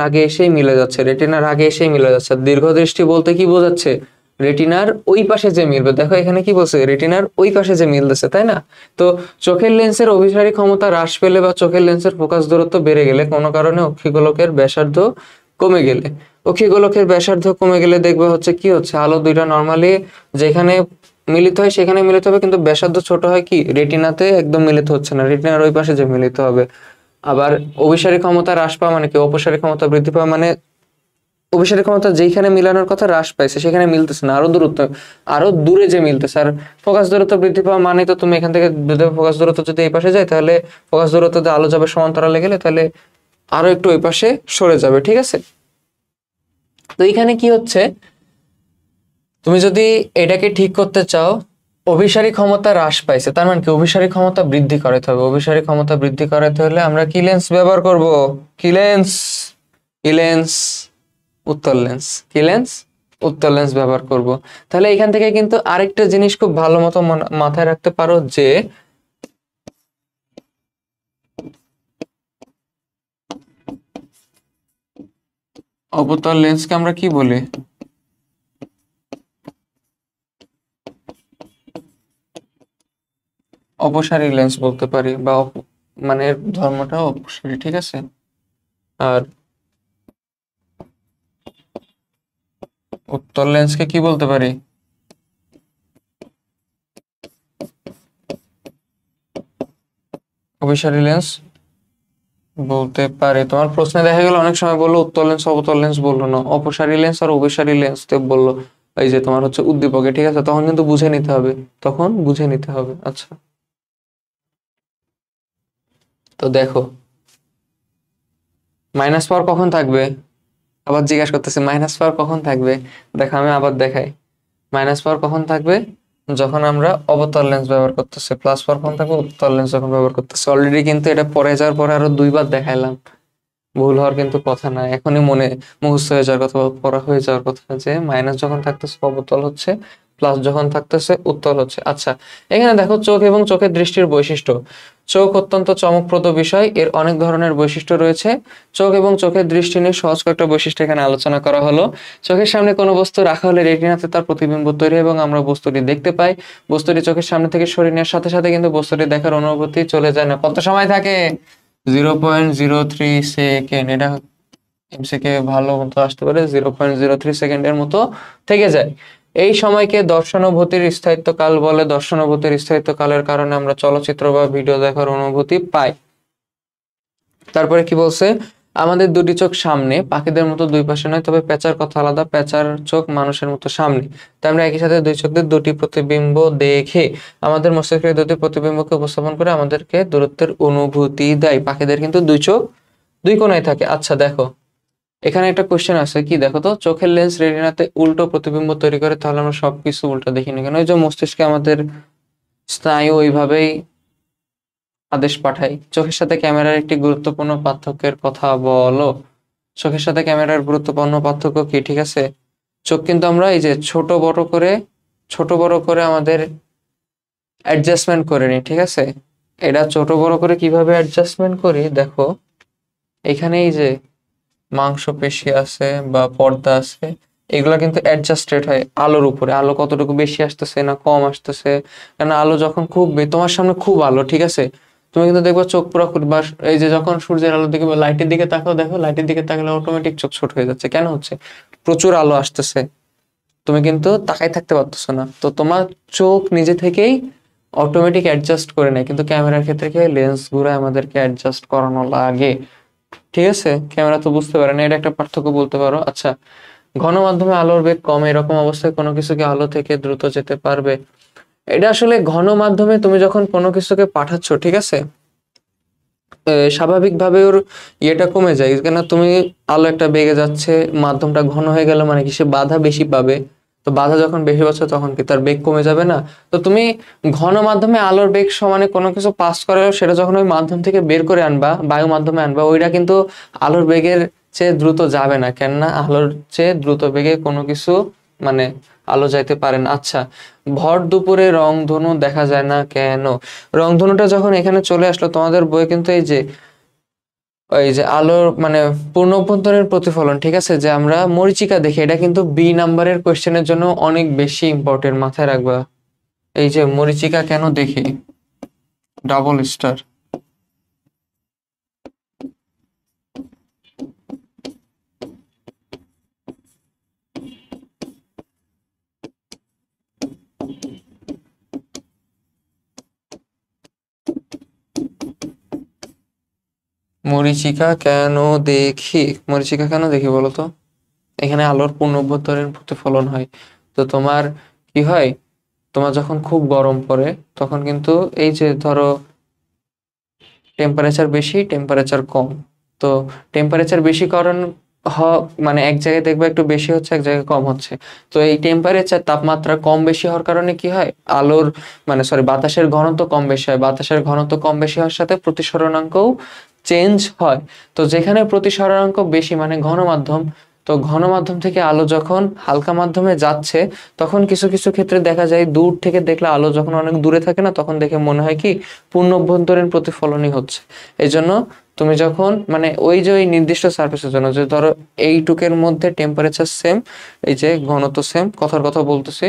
আগে এসেই মিলে যাচ্ছে, রেটিনার আগে এসেই মিলে যাচ্ছে। দীর্ঘ দৃষ্টি বলতে কি বোঝাচ্ছে, রেটিনার ওই পাশে যে মিলবে। দেখো এখানে কি বলছে, রেটিনার ওই পাশে যে মিলতেছে, তাই না? তো চোখের লেন্সের অভিসারী ক্ষমতা হ্রাস পেলে বা চোখের লেন্সের ফোকাস দূরত্ব বেড়ে গেলে, কোনো কারণে অক্ষিগোলকের ব্যাসার্ধ কমে গেলে, অক্ষিগোলকের ব্যাসার্ধ কমে গেলে দেখবে হচ্ছে কি হচ্ছে, আলো দুইটা নর্মালি যেখানে মিলিত হয় সেখানে মিলিত হবে, কিন্তু ব্যাসার্ধ ছোট হয় কি, রেটিনাতে একদম মিলিত হচ্ছে না, রেটিনার ওই পাশে যে মিলিত হবে। আবার অভিসারী ক্ষমতা হ্রাস পাওয়া মানে কি, অপসারী ক্ষমতা বৃদ্ধি পাওয়া মানে অভিসারী ক্ষমতা যেখানে মিলানোর কথা হ্রাস পাইছে সেখানে মিলতেছে না, আরো দূরে যে মিলতেছে। আর ফোকাস দূরত্ব বৃদ্ধি পাওয়া মানে তো তুমি এখান থেকে ফোকাস দূরত্ব যদি এই পাশে যায়, তাহলে ফোকাস দূরত্বতে আলো যাবে সমান্তরালে গেলে, তাহলে আরো একটু ওই পাশে সরে যাবে, ঠিক আছে? তো এখানে কি হচ্ছে, তুমি যদি এটাকে ঠিক করতে চাও, অভিসারী ক্ষমতা হ্রাস পাইছে তার মানে কি, অভিসারী ক্ষমতা বৃদ্ধি করাতে হবে। অভিসারী ক্ষমতা বৃদ্ধি করাতে হলে আমরা কি লেন্স ব্যবহার করব, কি লেন্স, কি লেন্স, উত্তল লেন্স, কি লেন্স, উত্তল লেন্স ব্যবহার করব। তাহলে এখান থেকে কিন্তু আরেকটা জিনিস খুব ভালো মতো মাথায় রাখতে পারো, যে অবতল লেন্সকে আমরা কি বলি, অপসারী লেন্স বলতে পারি, বা মানে ধর্মটা অপসারী, ঠিক আছে? আর উত্তল লেন্সকে কি বলতে পারি, অভিসারী লেন্স বলতে পারি। তোমার প্রশ্নে দেখা গেল অনেক সময় বললো উত্তল লেন্স অবতল লেন্স, বললো না, অপসারী লেন্স আর অভিসারী লেন্স বললো। এই যে তোমার হচ্ছে উদ্দীপকে, ঠিক আছে? তখন কিন্তু বুঝে নিতে হবে, তখন বুঝে নিতে হবে। আচ্ছা, তো দেখো মাইনাস পাওয়ার কখন থাকবে, আবার জিজ্ঞাসা করতেছে মাইনাস পাওয়ার কখন থাকবে। দেখো আমি আবার দেখাই, মাইনাস পাওয়ার কখন থাকবে, যখন আমরা অবতল লেন্স ব্যবহার করতেছি। প্লাস পাওয়ার কখন থাকবে, উত্তল লেন্স যখন ব্যবহার করতেছি। অলরেডি কিন্তু এটা পড়ে যাওয়ার পরে আরো দুইবার দেখাইলাম, ভুল হওয়ার কিন্তু কথা না, এখনই মনে মুখস্থ হয়ে যাওয়ার কথা বা পড়া হয়ে যাওয়ার কথা, যে মাইনাস যখন থাকতেছে অবতল হচ্ছে, প্লাস যখন থাকতেছে উত্তল হচ্ছে। আচ্ছা, এখানে দেখো চোখ এবং চোখের দৃষ্টির বৈশিষ্ট্য। চোখ অত্যন্ত চমকপ্রদ বিষয়, এর অনেক ধরনের বৈশিষ্ট্য রয়েছে। চোখ এবং চোখের দৃষ্টি নিয়ে সহজ কয়েকটা বৈশিষ্ট্য এখানে আলোচনা করা হলো। চোখের সামনে কোনো বস্তু রাখা হলে রেটিনাতে তার প্রতিবিম্ব তৈরি এবং আমরা বস্তুটি দেখতে পাই। বস্তুটি চোখের সামনে থেকে সরিয়ে নেওয়ার সাথে সাথে কিন্তু বস্তুটি দেখার অনুভূতি চলে যায় না। কত সময় থাকে, 0.03 সেকেন্ড। এটা এমসিকে ভালো মতো আসতে পারে, 0.03 সেকেন্ডের মতো থেকে যায়। এই সময়কে দর্শনানুভূতির স্থায়িত্ব কাল বলে। দর্শনানুভূতির স্থায়িত্ব কালের কারণে আমরা চলচ্চিত্র বা ভিডিও দেখার অনুভূতি পাই। তারপরে কি বলছে, আমাদের দুটি চোখ সামনে, পাখিদের মতো দুই পাশে নয়, তবে পেঁচার কথা আলাদা, পেঁচার চোখ মানুষের মতো সামনে। তাই আমরা একই সাথে দুই চোখের দুটি প্রতিবিম্ব দেখে আমাদের মস্তিষ্কের দুটি প্রতিবিম্বকে উপস্থাপন করে আমাদেরকে দূরত্বের অনুভূতি দেয়। পাখিদের কিন্তু দুই চোখ দুই কোণায় থাকে। আচ্ছা দেখো, এখানে একটা কোশ্চেন আছে, কি দেখো তো, চোখের লেন্স রেটিনাতে উল্টো প্রতিবিম্ব তৈরি করে, তাহলে আমরা সবকিছু উল্টো দেখি না কেন? ওই যে মস্তিষ্কে আমাদের স্নায়ু ওইভাবেই আদেশ পাঠাই। চোখের সাথে ক্যামেরার একটি গুরুত্বপূর্ণ পার্থক্যের কথা বলো। চোখের সাথে ক্যামেরার গুরুত্বপূর্ণ পার্থক্য কি, ঠিক আছে? চোখ কিন্তু আমরা এই যে ছোট বড় করে আমাদের অ্যাডজাস্টমেন্ট করে নিই, ঠিক আছে? এটা ছোট বড় করে কিভাবে অ্যাডজাস্টমেন্ট করি, দেখো এখানে এই যে মাংসপেশি আছে বা পর্দা আছে, এগুলা কিন্তু অ্যাডজাস্টেড হয় আলোর উপরে, আলো কতটুকু বেশি আসতেছে না কম আসতেছে। কারণ আলো যখন খুব তোমার সামনে খুব আলো, ঠিক আছে, তুমি কিন্তু দেখবা চোখ পুরো বা এই যে যখন সূর্যের আলোর দিকে বা লাইটের দিকে তাকাও, দেখো লাইটের দিকে তাকালে অটোমেটিক চোখ ছোট হয়ে যাচ্ছে। কেন হচ্ছে, প্রচুর আলো আসতেছে, তুমি কিন্তু তাকাই থাকতে পারতেছো না। তো তোমার চোখ নিজে থেকেই অটোমেটিক অ্যাডজাস্ট করে নেয়, কিন্তু ক্যামেরার ক্ষেত্রে কি হয়, লেন্স ঘুরে আমাদেরকে অ্যাডজাস্ট করানো লাগে, ঠিক আছে? ক্যামেরা তো বুঝতে পারে না, এটা একটা পার্থক্য বলতে পারো। আচ্ছা, ঘন মাধ্যমে আলোর বেগ কম, এরকম অবস্থায় কোনো কিছুকে আলো থেকে দ্রুত যেতে পারবে। এটা আসলে ঘন মাধ্যমে তুমি যখন কোনো কিছুকে পাঠাচ্ছ, ঠিক আছে, স্বাভাবিকভাবে ওর ইয়েটা কমে যায়, কেন তুমি আলো একটা বেগে যাচ্ছে, মাধ্যমটা ঘন হয়ে গেল মানে কি, সে বাধা বেশি পাবে। তো বাধা যখন বেশি পাচ্ছে তখন কি তার বেগ কমে যাবে না? তো তুমি ঘন মাধ্যমে আলোর বেগ সমানে কোনো কিছু পাস করাও, সেটা যখন ওই মাধ্যম থেকে বের করে আনবা, বায়ু মাধ্যমে আনবা, ওইটা কিন্তু আলোর বেগের চেয়ে দ্রুত যাবে না, কেননা আলোর চেয়ে দ্রুত বেগে কোনো কিছু মানে আলো যাইতে পারে না। আচ্ছা, ভর দুপুরে রংধনু দেখা যায় না কেন? রংধনুটা যখন এখানে চলে আসলো তোমাদের বইয়ে, কিন্তু এই যে আলোর মানে পূর্ণ অভ্যন্তরের প্রতিফলন, ঠিক আছে, যে আমরা মরীচিকা দেখি, এটা কিন্তু বি নাম্বারের কোশ্চেনের জন্য অনেক বেশি ইম্পর্টেন্ট, মাথায় রাখবা। এই যে মরীচিকা কেন দেখি, ডাবল স্টার। মরীচিকা কেন দেখি, মরীচিকা কেন দেখি বলো তো? এখানে আলোর পূর্ণ অভ্যন্তরের প্রতিফলন হয়। তো তোমার কি হয়, তোমার যখন খুব গরম পড়ে তখন কিন্তু এই যে ধরো টেম্পারেচার বেশি, টেম্পারেচার কম, তো টেম্পারেচার বেশি কারণ মানে এক জায়গায় দেখবে একটু বেশি হচ্ছে, এক জায়গায় কম হচ্ছে। তো এই টেম্পারেচার তাপমাত্রা কম বেশি হওয়ার কারণে কি হয়, আলোর মানে সরি বাতাসের ঘনত্ব কম বেশি হয়, বাতাসের ঘনত্ব কম বেশি হওয়ার সাথে প্রতিসরণাঙ্কও চেঞ্জ হয়। তো যেখানে প্রতিসরণাঙ্ক বেশি মানে ঘন মাধ্যম, তো ঘন মাধ্যম থেকে আলো যখন হালকা মাধ্যমে যাচ্ছে, তখন কিছু কিছু ক্ষেত্রে দেখা যায় দূর থেকে দেখলে আলো যখন অনেক দূরে থাকে না, তখন দেখে মনে হয় কি পূর্ণ অভ্যন্তরীণ প্রতিফলনই হচ্ছে। এই জন্য তুমি যখন মানে ওই যে ওই নির্দিষ্ট সারফেসের জন্য যে ধরো এইটুকের মধ্যে টেম্পারেচার সেম, এই যে ঘনত্ব সেম, কথার কথা বলতেছি,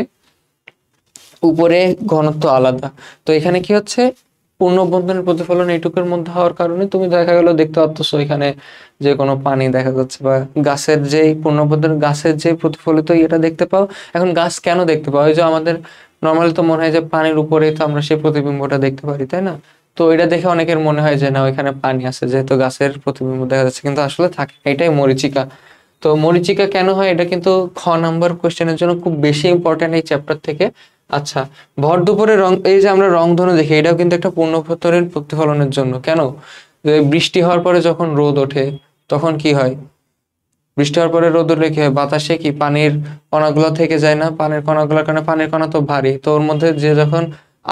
উপরে ঘনত্ব আলাদা, তো এখানে কি হচ্ছে পূর্ণ অভ্যন্তরীণ প্রতিফলন এইটুকুর মধ্যে হওয়ার কারণে তুমি দেখা গেল দেখতে পাচ্ছ এখানে যে কোনো পানি দেখা যাচ্ছে, বা গাছের যে পূর্ণ অভ্যন্তরীণ গাছের যে প্রতিফলিত এটা দেখতে পাও। এখন গাছ কেন দেখতে পাও, এই যে আমাদের নর্মালি তো মনে হয় যে পানির উপরেই তো আমরা সেই প্রতিবিম্বটা দেখতে পারি, তাই না? তো এটা দেখে অনেকের মনে হয় যে না ওইখানে পানি আছে, যেহেতু গাছের প্রতিবিম্ব দেখা যাচ্ছে, কিন্তু আসলে থাকে না। এটাই মরীচিকা। তো মরীচিকা কেন হয় এটা কিন্তু খ নাম্বার কোশ্চেনের জন্য খুব বেশি ইম্পর্টেন্ট এই চ্যাপ্টার থেকে। আচ্ছা, ভর দুপুরে রং, এই যে আমরা রংধনু দেখি, এটাও কিন্তু একটা পূর্ণভত্তরের প্রতিফলনের জন্য। কেন? যে বৃষ্টি হওয়ার পরে যখন রোদ ওঠে তখন কি হয়, বৃষ্টি হওয়ার পরে রোদ উঠলে কি হয়, বাতাসে কি পানির কণাগুলো থেকে যায় না, পানির কণাগুলোর কারণে পানির কণা তো ভারী, তো ওর মধ্যে যে যখন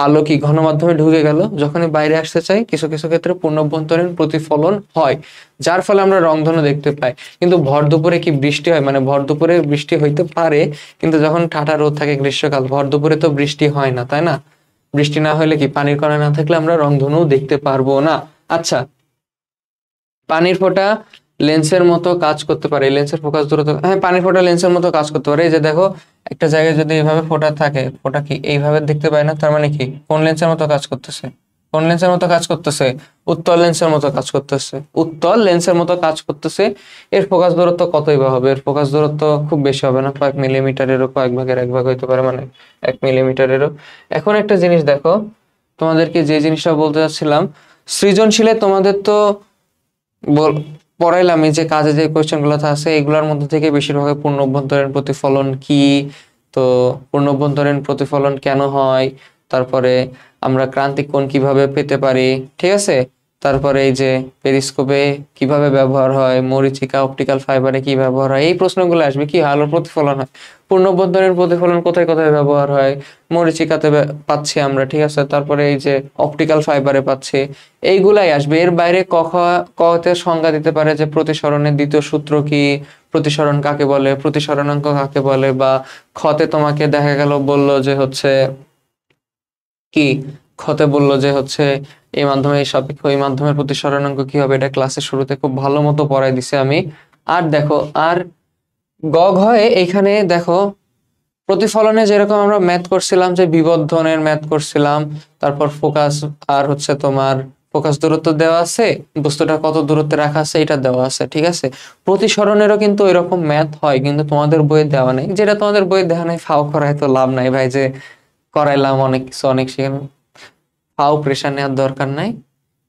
আলো কি ঘন মাধ্যমে ঢুকে গেল, যখনই বাইরে আসতে চাই কিছু কিছু ক্ষেত্রে পূর্ণ অভ্যন্তরীণ প্রতিফলন হয়, যার ফলে আমরা রংধনু দেখতে পাই। কিন্তু ভর দুপুরে কি বৃষ্টি হয়, মানে ভর দুপুরে বৃষ্টি হইতে পারে, কিন্তু যখন ঠাটা রোদ থাকে গ্রীষ্মকাল, ভর দুপুরে তো বৃষ্টি হয় না, তাই না? বৃষ্টি না হলে কি পানির কণা না থাকলে আমরা রংধনু দেখতে পারবো না। আচ্ছা, পানির ফোঁটা লেন্সের মতো কাজ করতে পারে, লেন্সের ফোকাস দূরত্ব, হ্যাঁ পানির ফোঁটা লেন্সের মতো কাজ করতে পারে। এই যে দেখো একটা জায়গায় যদি এইভাবে ফোঁটা থাকে, ফোঁটা কি এইভাবে দেখতে পায় না, তার মানে কি কোন লেন্সের মতো কাজ করতেছে, কোন লেন্সের মতো কাজ করতেছে, উত্তল লেন্সের মতো কাজ করতেছে, উত্তল লেন্সের মতো কাজ করতেছে। এর ফোকাস দূরত্ব কতই বা হবে, এর ফোকাস দূরত্ব খুব বেশি হবে না, কয়েক মিলিমিটারেরও, কয়েক ভাগের এক ভাগ হইতে পারে, মানে 1 মিলিমিটারেরও। এখন একটা জিনিস দেখো, তোমাদেরকে যে জিনিসটা বলতে চাচ্ছিলাম, সৃজনশীলে তোমাদের তো বল পড়াইলাম, এই যে কাজে যে কোয়েশ্চেন গুলো আছে এগুলোর মধ্যে থেকে বেশিরভাগ পূর্ণ অভ্যন্তরীণ প্রতিফলন কি, তো পূর্ণ অভ্যন্তরীণ প্রতিফলন কেন হয়, তারপরে আমরা ক্রান্তিক কোণ কিভাবে পেতে পারি, ঠিক আছে, তারপরে এই যে পেরিস্কোপে কিভাবে ব্যবহার হয়, মরীচিকা অপটিক্যাল ফাইবারে কি ব্যবহার হয়, এই প্রশ্নগুলো আসবে। কি আলোর প্রতিফলন হয়, পূর্ণ অভ্যন্তরীণ প্রতিফলন কোথায় কোথায় ব্যবহার হয়, মরীচিকাতে পাচ্ছি আমরা, ঠিক আছে, তারপরে এই যে অপটিক্যাল ফাইবারে পাচ্ছি, এইগুলাই আসবে। এর বাইরে কতে সংজ্ঞা দিতে পারে যে প্রতিসরণের দ্বিতীয় সূত্র কি, প্রতিসরণ কাকে বলে, প্রতিসরণাঙ্ক কাকে বলে, বা খতে তোমাকে দেখা গেল বললো যে হচ্ছে কি, খতে বললো যে হচ্ছে এই মাধ্যমে এই সাপেক্ষ এই মাধ্যমের প্রতিসরণাঙ্ক কি হবে, এটা ক্লাসের শুরুতে খুব ভালো মতো পড়াই দিছে আমি। আর দেখো, আর গ ঘয়ে এইখানে দেখো প্রতিফলনে যেরকম আমরা ম্যাথ করছিলাম, যে বিবর্ধনের ম্যাথ করছিলাম, তারপর ফোকাস, আর হচ্ছে তোমার ফোকাস দূরত্ব দেওয়া আছে, বস্তুটা কত দূরত্বে রাখা আছে এটা দেওয়া আছে, ঠিক আছে। প্রতিসরণেরও কিন্তু এরকম ম্যাথ হয়, কিন্তু তোমাদের বইয়ে দেওয়া নেই, যেটা তোমাদের বইয়ে দেওয়া নেই ফাও করায় তো লাভ নাই ভাই, যে করাইলাম অনেক কিছু অনেক সেখানে ফাও প্রেশার নেওয়ার দরকার নাই,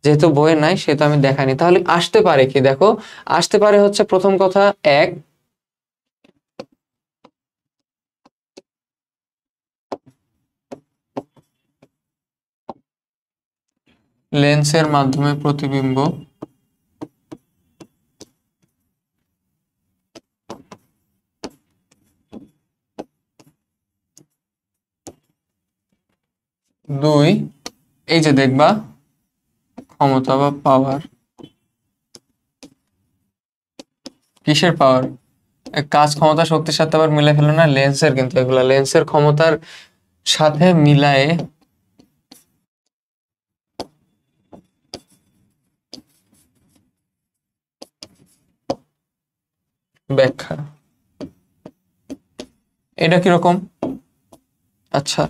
যেহেতু বইয়ে নাই সেহেতু আমি দেখাইনি। তাহলে আসতে পারে কি, দেখো আসতে পারে হচ্ছে প্রথম কথা, এক লেন্সের মাধ্যমে প্রতিবিম্ব, দুই এই যে দেখবা ক্ষমতা বা পাওয়ার, কিসের পাওয়ার? কাজ, ক্ষমতা, শক্তির সাথে আবার মিলে ফেলো না, লেন্সের, কিন্তু এগুলা লেন্সের ক্ষমতার সাথে মিলায়ে ব্যাখ্যা। এটা কিরকম? আচ্ছা,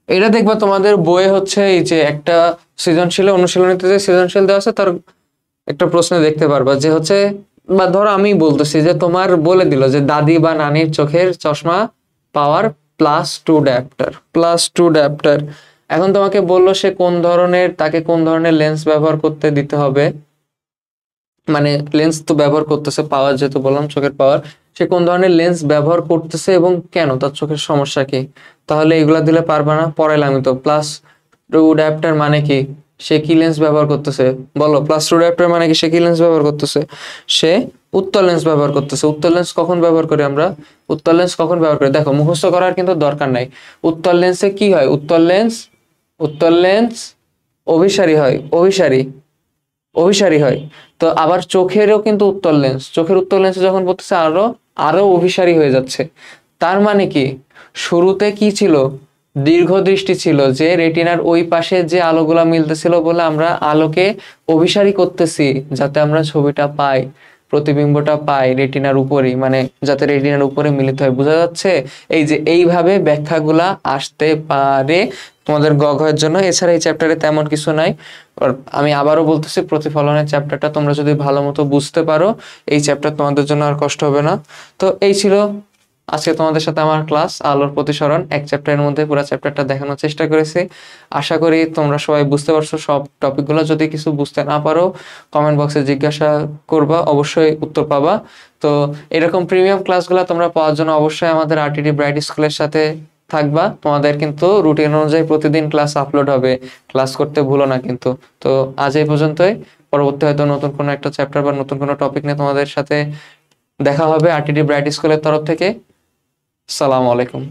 এটা দেখবা তোমাদের বইয়ে হচ্ছে এই যে একটা সৃজনশীল অনুশীলনীতে যে সৃজনশীল দেওয়া আছে তার একটা প্রশ্ন দেখতে পারবা যে হচ্ছে, বা ধরো আমি বলতেছি যে তোমার বলে দিল যে দাদি বা নানির চোখের চশমা পাওয়ার +2 ডায়াপ্টার। এখন তোমাকে বললো সে কোন ধরনের, তাকে কোন ধরনের লেন্স ব্যবহার করতে দিতে হবে, মানে লেন্স তো ব্যবহার করতেছে, পাওয়ার যেহেতু বললাম চোখের পাওয়ার, সে কোন ধরনের লেন্স ব্যবহার করতেছে এবং কেন, তার চোখের সমস্যা কি। তাহলে এগুলা দিলে পারবা না, পড়াইলামই তো। +2 ডায়াপ্টার মানে কি, সে কি লেন্স ব্যবহার করতেছে, বলো। +2 ডায়াপ্টার মানে কি, সে কি লেন্স ব্যবহার করতেছে, সে উত্তল লেন্স ব্যবহার করতেছে। উত্তল লেন্স কখন ব্যবহার করি আমরা, উত্তল লেন্স কখন ব্যবহার করি, দেখো মুখস্থ করার কিন্তু দরকার নাই। উত্তল লেন্সে কি হয়, উত্তল লেন্স অভিসারী হয়, অভিসারী হয়। তো আবার চোখেরও কিন্তু উত্তল লেন্স, চোখের উত্তল লেন্স যখন পড়তেছে আরো আরো অভিসারী হয়ে যাচ্ছে। তার মানে কি, শুরুতে কি ছিল, দীর্ঘ দৃষ্টি ছিল, যে রেটিনার ওই পাশে যে আলোগুলা মিলতেছিল বলে আমরা আলোকে অভিসারী করতেছি, যাতে আমরা ছবিটা পাই, প্রতিবিম্বটা পাই রেটিনার উপরেই, মানে যাতে রেটিনার উপরে মিলিত হয়। বোঝা যাচ্ছে? এই যে এইভাবে ব্যাখ্যাগুলা আসতে পারে তোমাদের গ ঘ এর জন্য। এছাড়া এই চ্যাপ্টারে তেমন কিছু নাই। আর আমি আবারও বলতেছি, প্রতিফলনের চ্যাপ্টারটা তোমরা যদি ভালো মতো বুঝতে পারো, এই চ্যাপ্টার তোমাদের জন্য আর কষ্ট হবে না। তো এই ছিল আজকে তোমাদের সাথে আমার ক্লাস, আলোর প্রতিসরণ। এক চ্যাপ্টারের মধ্যে পুরো চ্যাপ্টারটা দেখানোর চেষ্টা করেছি। আশা করি তোমরা সবাই বুঝতে পারছো সব টপিকগুলো। যদি কিছু বুঝতে না পারো কমেন্ট বক্সে জিজ্ঞাসা করবা, অবশ্যই উত্তর পাবা। তো এরকম প্রিমিয়াম ক্লাসগুলো তোমরা পাওয়ার জন্য অবশ্যই আমাদের আরটিডি ব্রাইট স্কুলের সাথে থাকবা। তোমাদের কিন্তু রুটিন অনুযায়ী প্রতিদিন ক্লাস আপলোড হবে, ক্লাস করতে ভুলো না কিন্তু। তো আজ এই পর্যন্তই, পরবর্তী হয়তো নতুন কোনো একটা চ্যাপ্টার বা নতুন কোনো টপিক নিয়ে তোমাদের সাথে দেখা হবে আরটিডি ব্রাইট স্কুলের তরফ থেকে। সালামু আলাইকুম।